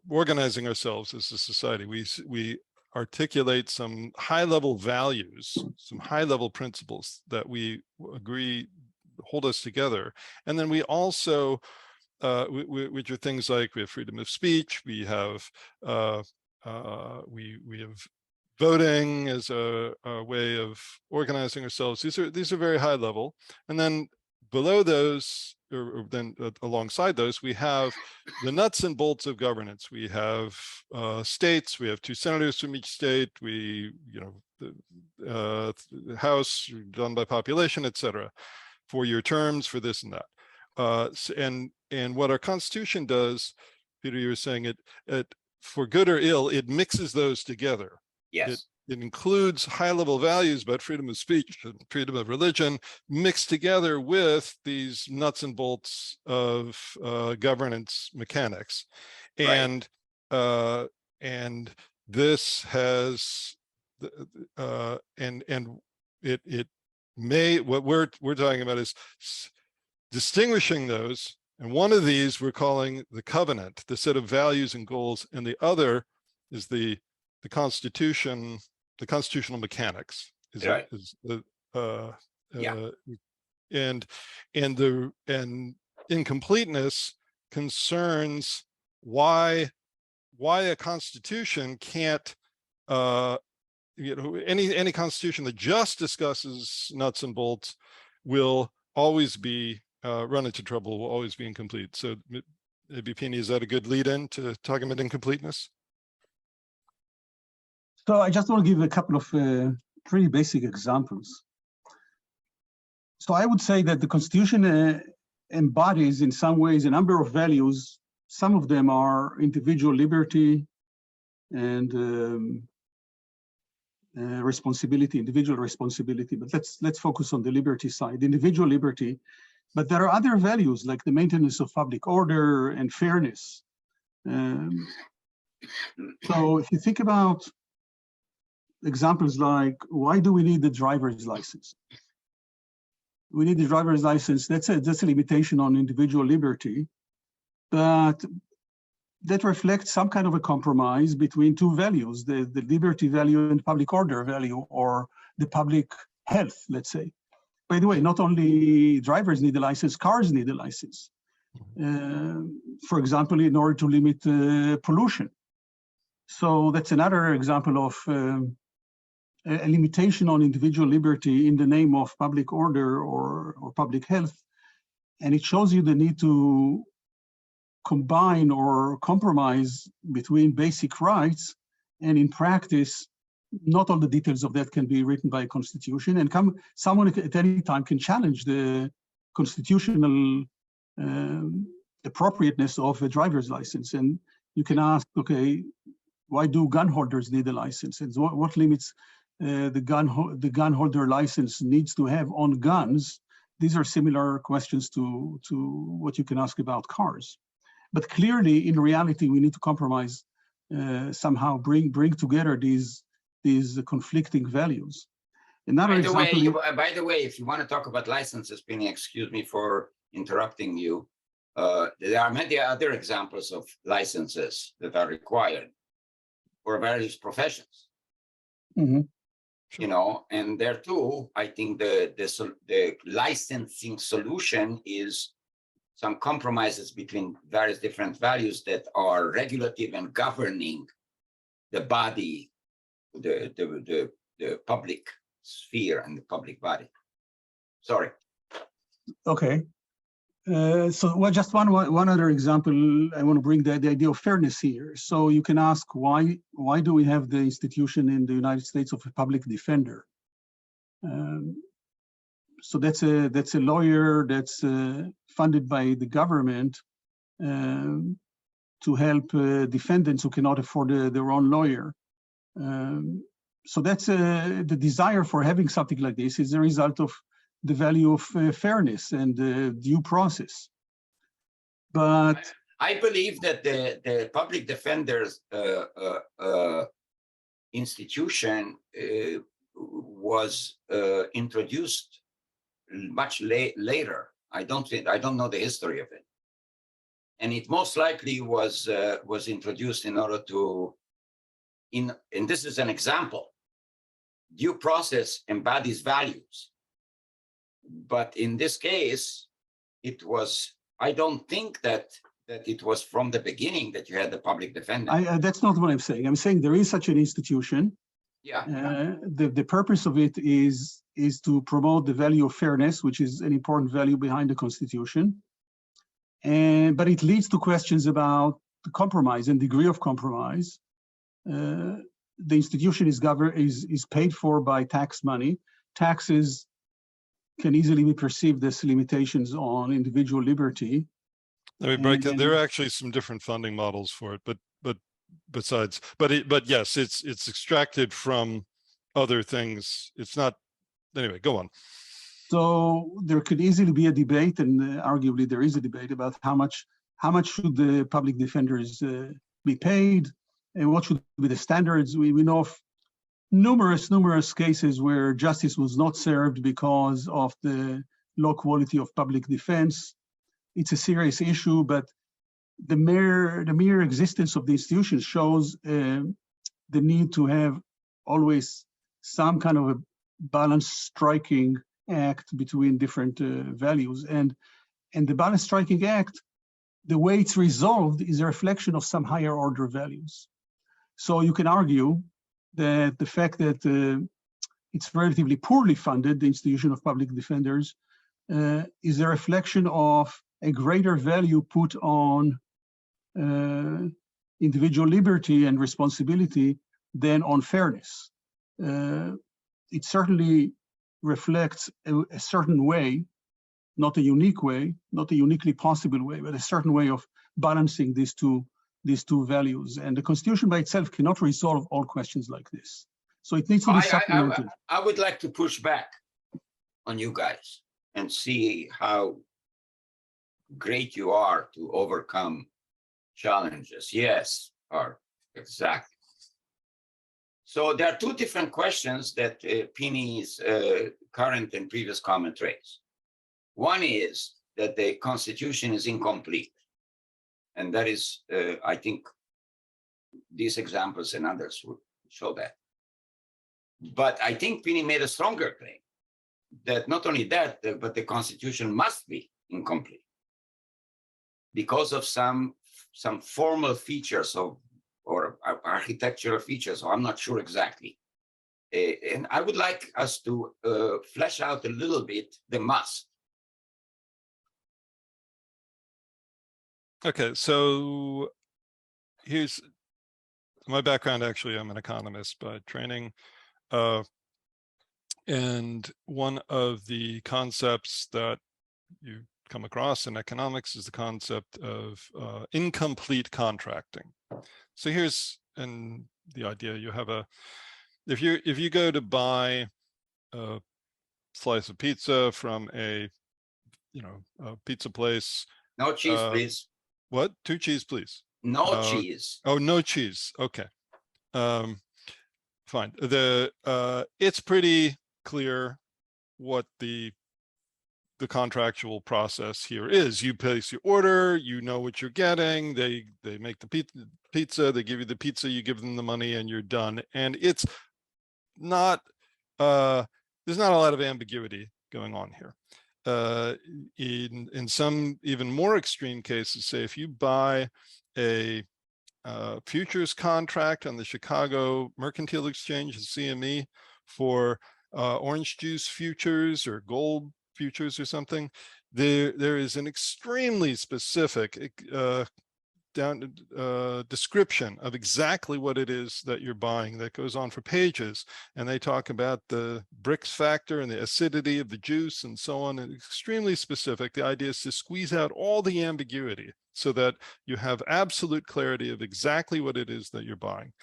Speaker 1: organizing ourselves as a society. We articulate some high-level values, some high-level principles that we agree hold us together. And then we also, which are things like we have freedom of speech, we have we have voting as a way of organizing ourselves. These are very high level. And then below those, or then alongside those, we have the nuts and bolts of governance. We have states. We have 2 senators from each state. We, the House done by population, et cetera, 4-year terms for this and that. And what our Constitution does, Peter, you were saying it for good or ill, it mixes those together.
Speaker 2: Yes.
Speaker 1: It includes high-level values about freedom of speech and freedom of religion mixed together with these nuts and bolts of governance mechanics. And this has it may, what we're talking about is distinguishing those. And one of these we're calling the covenant, the set of values and goals, and the other is the Constitution, the constitutional mechanics. And incompleteness concerns why a constitution can't any constitution that just discusses nuts and bolts will always be run into trouble, will always be incomplete. So maybe Pini, is that a good lead in to talking about incompleteness?
Speaker 3: So I just want to give a couple of pretty basic examples. So I would say that the Constitution embodies in some ways a number of values. Some of them are individual liberty and responsibility, individual responsibility, but let's focus on the liberty side, individual liberty. But there are other values like the maintenance of public order and fairness. So if you think about examples like, why do we need the driver's license? We need the driver's license. That's a limitation on individual liberty, but that reflects some kind of a compromise between 2 values, the liberty value and public order value, or the public health, let's say. By the way, not only drivers need a license, cars need a license. For example, in order to limit pollution. So that's another example of a limitation on individual liberty in the name of public order or public health. And it shows you the need to combine or compromise between basic rights, and in practice, not all the details of that can be written by a constitution, and someone at any time can challenge the constitutional appropriateness of a driver's license. And you can ask, okay, why do gun holders need a license? And what limits the gun holder license needs to have on guns? These are similar questions to what you can ask about cars. But clearly, in reality, we need to compromise, somehow bring together these conflicting values. Another example.
Speaker 2: By the way, if you want to talk about licenses, Pini, excuse me for interrupting you. There are many other examples of licenses that are required for various professions.
Speaker 3: Mm-hmm.
Speaker 2: And there too, I think the licensing solution is some compromises between various different values that are regulative and governing the body, the public sphere and the public body. Sorry.
Speaker 3: Okay. So just one other example, I want to bring the idea of fairness here. So you can ask, why do we have the institution in the United States of a public defender? So that's a lawyer that's funded by the government to help defendants who cannot afford their own lawyer. So that's the desire for having something like this is a result of the value of fairness and due process. But
Speaker 2: I believe that the public defender's institution was introduced much later. I don't know the history of it, and it most likely was introduced in order to, and this is an example. Due process embodies values. But in this case, it was, I don't think that it was from the beginning that you had the public defender.
Speaker 3: That's not what I'm saying. I'm saying there is such an institution.
Speaker 2: Yeah.
Speaker 3: The purpose of it is to promote the value of fairness, which is an important value behind the Constitution. But it leads to questions about the compromise and degree of compromise. The institution is paid for by tax money. Taxes can easily be perceived as limitations on individual liberty.
Speaker 1: There are actually some different funding models for it, but yes, it's extracted from other things. It's not, anyway, go on.
Speaker 3: So there could easily be a debate, and arguably there is a debate about how much should the public defenders be paid, and what should be the standards. We know of numerous cases where justice was not served because of the low quality of public defense. It's a serious issue, but the mere existence of the institution shows the need to have always some kind of a balanced striking act between different values. And the balanced striking act, the way it's resolved is a reflection of some higher order values. So you can argue that the fact that it's relatively poorly funded, the institution of public defenders, is a reflection of a greater value put on individual liberty and responsibility than on fairness. It certainly reflects a certain way, not a unique way, not a uniquely possible way, but a certain way of balancing these two values. And the Constitution by itself cannot resolve all questions like this. So it needs to be supplemented.
Speaker 2: I would like to push back on you guys and see how great you are to overcome challenges. Yes, Art, exactly. So there are two different questions that Pini's current and previous comment raise. One is that the Constitution is incomplete. And that is, I think, these examples and others would show that. But I think Pini made a stronger claim that not only that, but the Constitution must be incomplete because of some formal features or architectural features, so I'm not sure exactly. And I would like us to flesh out a little bit the must.
Speaker 1: Okay, so here's my background. Actually, I'm an economist by training. And one of the concepts that you come across in economics is the concept of incomplete contracting. So here's the idea: you have if you go to buy a slice of pizza from a pizza place.
Speaker 2: No cheese, please.
Speaker 1: What? 2 cheese, please.
Speaker 2: No cheese.
Speaker 1: Oh, no cheese. Okay. Fine. It's pretty clear what the contractual process here is. You place your order, you know what you're getting, they make the pizza, they give you the pizza, you give them the money, and you're done. And it's not there's not a lot of ambiguity going on here. In some even more extreme cases, say if you buy a futures contract on the Chicago Mercantile Exchange, the CME, for orange juice futures or gold futures or something, there is an extremely specific description of exactly what it is that you're buying that goes on for pages, and they talk about the Brix factor and the acidity of the juice and so on, and extremely specific. The idea is to squeeze out all the ambiguity so that you have absolute clarity of exactly what it is that you're buying.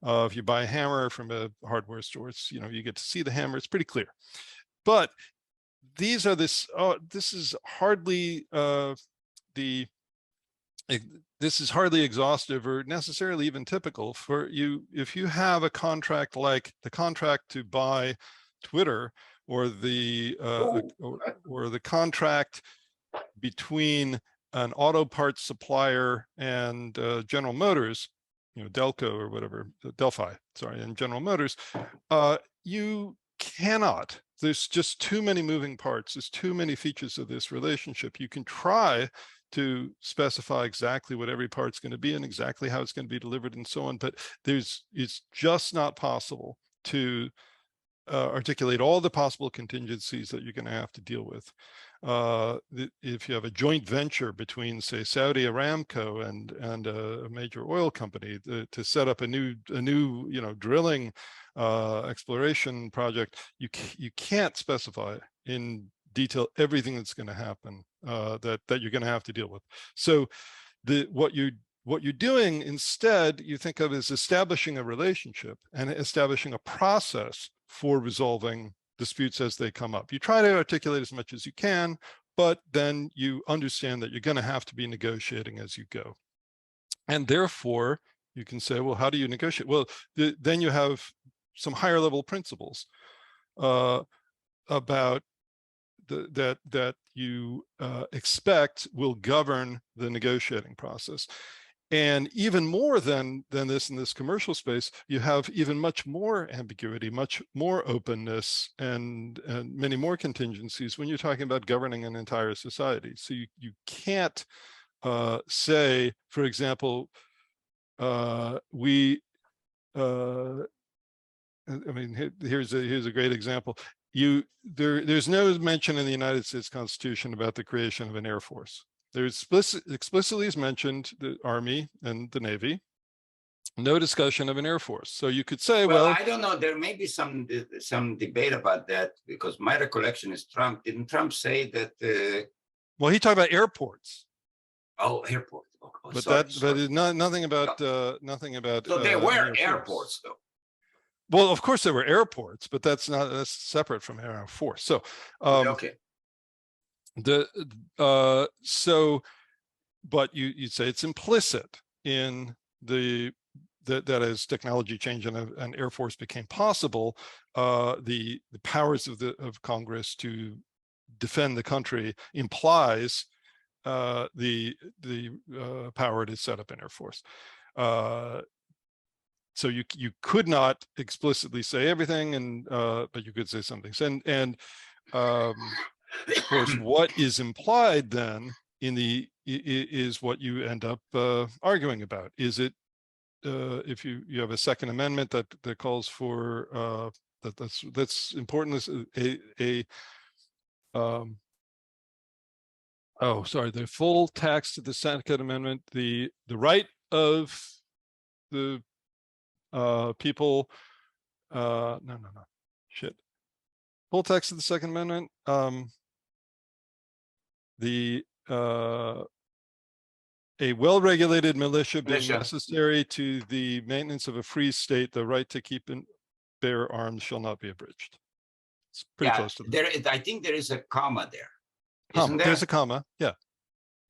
Speaker 1: If you buy a hammer from a hardware store, it's, you get to see the hammer, it's pretty clear. But this is hardly this is hardly exhaustive or necessarily even typical for you. If you have a contract like the contract to buy Twitter, or the contract between an auto parts supplier and General Motors, Delco or whatever, Delphi, sorry, and General Motors, you cannot there's just too many moving parts. There's too many features of this relationship. You can try to specify exactly what every part's going to be and exactly how it's going to be delivered and so on, but it's just not possible to articulate all the possible contingencies that you're going to have to deal with. If you have a joint venture between, say, Saudi Aramco and a major oil company to set up a new drilling exploration project, you can't specify in detail everything that's going to happen that you're going to have to deal with. So what you're doing instead, you think of as establishing a relationship and establishing a process for resolving disputes as they come up. You try to articulate as much as you can, but then you understand that you're going to have to be negotiating as you go. And therefore, you can say, well, how do you negotiate? Well, then you have some higher level principles about that you expect will govern the negotiating process. And even more than this in this commercial space, you have even much more ambiguity, much more openness, and many more contingencies when you're talking about governing an entire society. So you can't say, for example, I mean, here's a great example. There's no mention in the United States Constitution about the creation of an Air Force. There's explicitly is mentioned the Army and the Navy. No discussion of an Air Force. So you could say, well,
Speaker 2: I don't know. There may be some debate about that, because my recollection is didn't Trump say that?
Speaker 1: Well, he talked about airports.
Speaker 2: Oh, airports. Oh,
Speaker 1: but
Speaker 2: sorry,
Speaker 1: nothing about nothing about.
Speaker 2: So there were airports, though.
Speaker 1: Well, of course there were airports, but that's separate from Air Force. So
Speaker 2: okay.
Speaker 1: But you'd say it's implicit in that as technology changed and an Air Force became possible, the powers of Congress to defend the country implies the power to set up an Air Force. So you could not explicitly say everything, but you could say some things. And of course, what is implied then is what you end up arguing about. Is it if you have a Second Amendment that calls for that's important, the full text of the Second Amendment, the right of the people, full text of the Second Amendment, a well-regulated militia being necessary to the maintenance of a free state, the right to keep and bear arms shall not be abridged. It's pretty close to that.
Speaker 2: I think there is a comma there.
Speaker 1: Isn't there? There's a comma, yeah.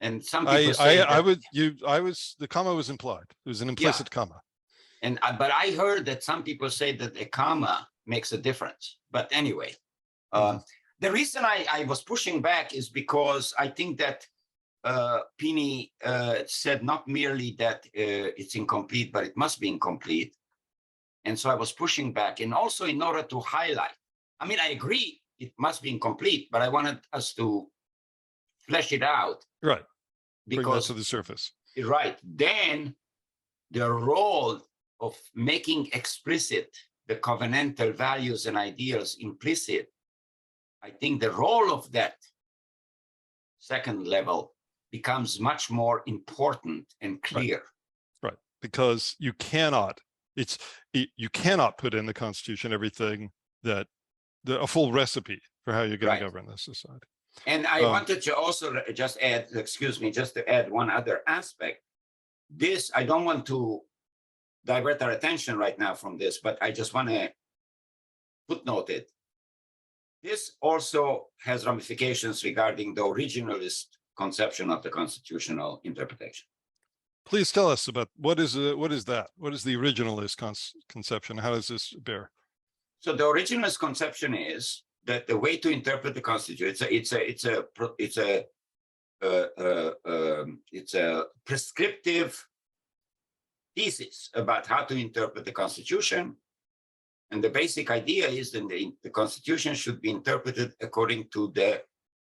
Speaker 2: And some people say
Speaker 1: the comma was implied. It was an implicit comma.
Speaker 2: And but I heard that some people say that a comma makes a difference. But anyway, the reason I was pushing back is because I think that Pini said not merely that it's incomplete, but it must be incomplete. And so I was pushing back, and also in order to highlight. I mean, I agree it must be incomplete, but I wanted us to flesh it out.
Speaker 1: Right.
Speaker 2: Because
Speaker 1: bring that to the surface.
Speaker 2: Right. Then the role of making explicit the covenantal values and ideals implicit, I think the role of that second level becomes much more important and clear.
Speaker 1: Right. Because you cannot put in the Constitution everything that a full recipe for how you're going to govern this society.
Speaker 2: And I wanted to also just add, just to add one other aspect. This, I don't want to divert our attention right now from this, but I just want to footnote it. This also has ramifications regarding the originalist conception of the constitutional interpretation.
Speaker 1: Please tell us about what is that? What is the originalist conception? How does this bear?
Speaker 2: So the originalist conception is that the way to interpret the Constitution, it's a prescriptive thesis about how to interpret the Constitution, And the basic idea is that the Constitution should be interpreted according to the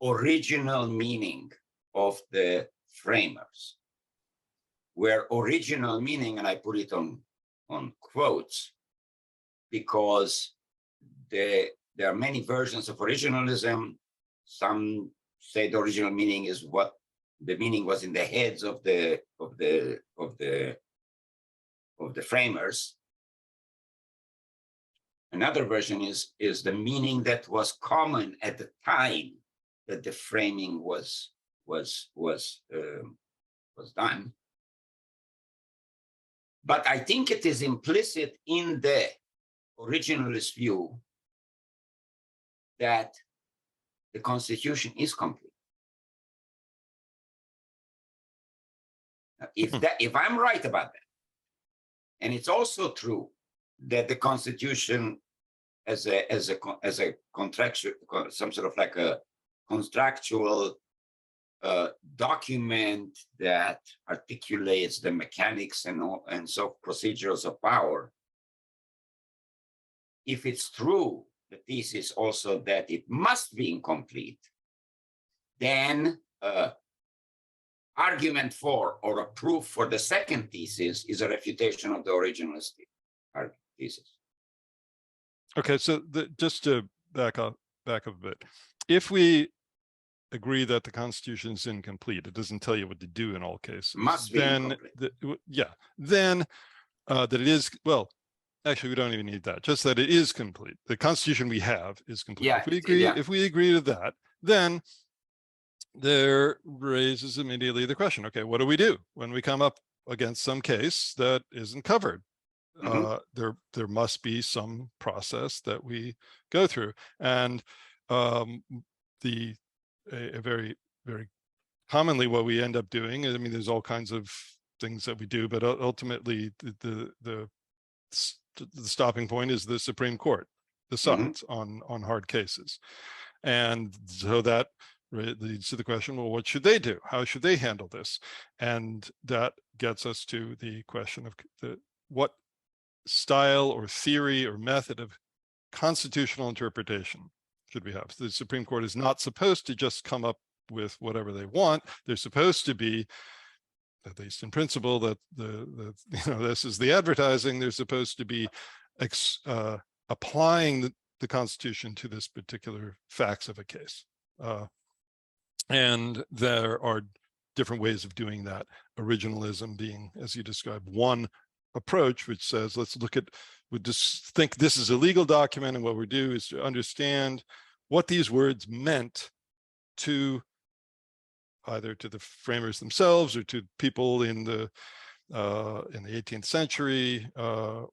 Speaker 2: original meaning of the framers, where original meaning, and I put it on quotes, because there are many versions of originalism. Some say the original meaning is what the meaning was in the heads of the framers. Another version is the meaning that was common at the time that the framing was done. But I think it is implicit in the originalist view that the Constitution is complete. Now, if I'm right about that, and it's also true that the Constitution as a contractual, some sort of like a contractual document that articulates the mechanics and so procedures of power. If it's true, the thesis also that it must be incomplete, then argument for or a proof for the second thesis is a refutation of the originalist thesis.
Speaker 1: Okay, so just to back up a bit, if we agree that the Constitution is incomplete, it doesn't tell you what to do in all cases.
Speaker 2: Must be incomplete.
Speaker 1: Then that it is, well, actually, we don't even need that. Just that it is complete. The Constitution we have is complete.
Speaker 2: Yeah,
Speaker 1: if we agree to that, then there raises immediately the question, okay, what do we do when we come up against some case that isn't covered?
Speaker 2: Mm-hmm.
Speaker 1: There must be some process that we go through. And very, very commonly what we end up doing, I mean, there's all kinds of things that we do, but ultimately the stopping point is the Supreme Court decides on hard cases. And so that leads to the question, well, what should they do? How should they handle this? And that gets us to the question of what style or theory or method of constitutional interpretation should we have? The Supreme Court is not supposed to just come up with whatever they want. They're supposed to be, at least in principle, that this is the advertising. They're supposed to be applying the Constitution to this particular facts of a case. And there are different ways of doing that. Originalism being, as you described, one approach, which says, let's look at, we just think this is a legal document, and what we do is to understand what these words meant to either to the framers themselves or to people in the 18th century or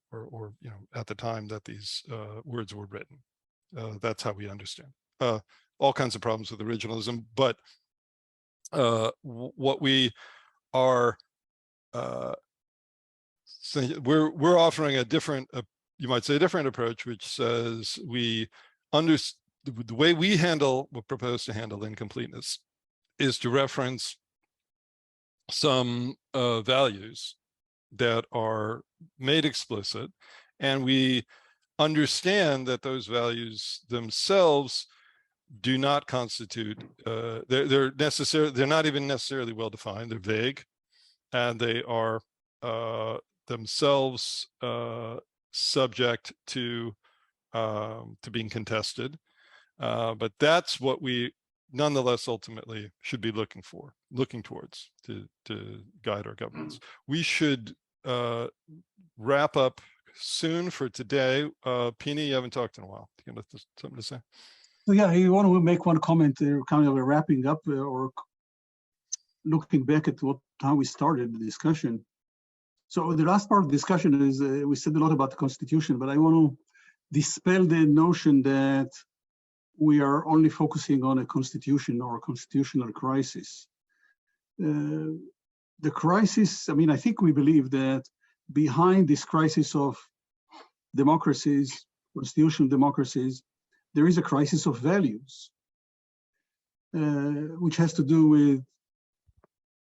Speaker 1: at the time that these words were written. That's how we understand. All kinds of problems with originalism, but what we are we're offering a different, you might say, a different approach, which says we understand the way we propose to handle incompleteness is to reference some values that are made explicit, and we understand that those values themselves do not constitute, they're not even necessarily well defined. They're vague, and they are themselves subject to being contested. But that's what we nonetheless ultimately should be looking towards to guide our governments. We should wrap up soon for today. Pini, you haven't talked in a while. You have something to say?
Speaker 3: So yeah, I want to make one comment there, kind of a wrapping up or looking back at how we started the discussion. So the last part of the discussion is we said a lot about the Constitution, but I want to dispel the notion that we are only focusing on a constitution or a constitutional crisis. The crisis, I mean, I think we believe that behind this crisis of democracies, constitutional democracies, there is a crisis of values, which has to do with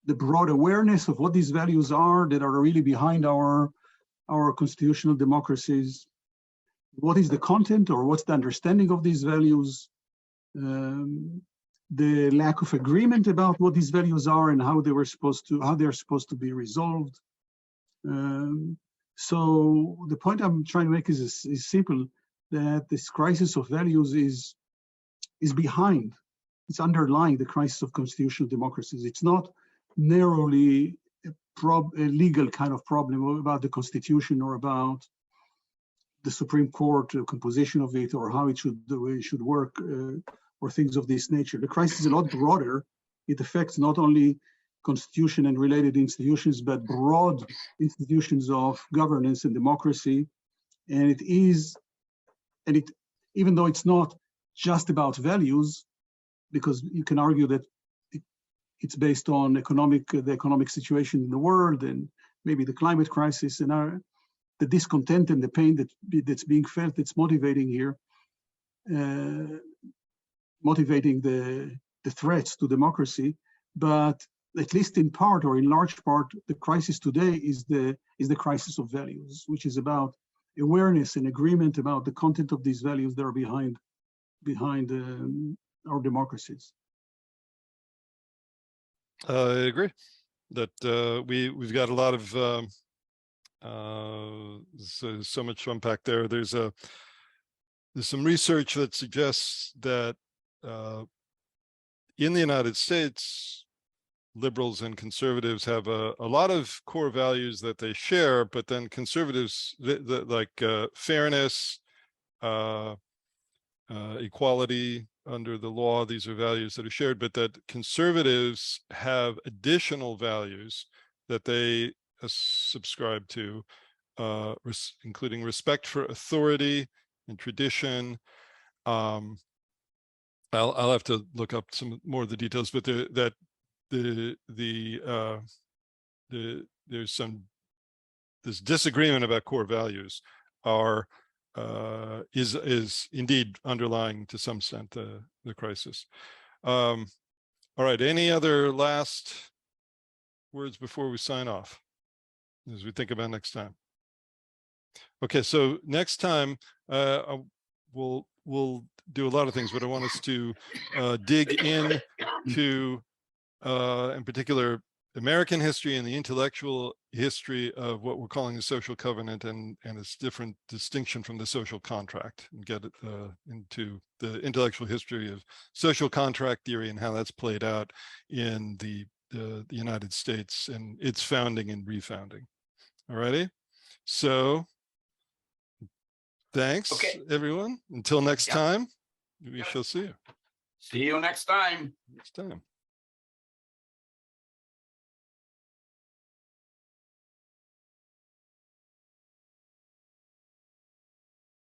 Speaker 3: the broad awareness of what these values are that are really behind our constitutional democracies, what is the content or what's the understanding of these values, the lack of agreement about what these values are and how they're supposed to be resolved. So the point I'm trying to make is simple, that this crisis of values is behind, it's underlying the crisis of constitutional democracies. It's not narrowly a legal kind of problem about the Constitution or about the Supreme Court, the composition of it, or how it should work, or things of this nature. The crisis is a lot broader. It affects not only constitution and related institutions, but broad institutions of governance and democracy. And even though it's not just about values, because you can argue that it's based on the economic situation in the world and maybe the climate crisis and the discontent and the pain that's being felt, that's motivating here, motivating the threats to democracy. But at least in part or in large part, the crisis today is the crisis of values, which is about awareness and agreement about the content of these values that are behind our democracies.
Speaker 1: I agree that we've got a lot of so much to unpack there. There's some research that suggests that in the United States, liberals and conservatives have a lot of core values that they share, but then conservatives like fairness, equality under the law, these are values that are shared, but that conservatives have additional values that they subscribe to, including respect for authority and tradition. I'll have to look up some more of the details, but there's this disagreement about core values is indeed underlying to some extent the crisis. All right, any other last words before we sign off as we think about next time? Okay, so next time we'll do a lot of things, but I want us to dig into in particular American history and the intellectual history of what we're calling the social covenant and its different distinction from the social contract, and get into the intellectual history of social contract theory and how that's played out in the United States and its founding and refounding. All righty, so thanks, everyone. Until next time, we shall see you.
Speaker 2: See you next time.
Speaker 1: Next time.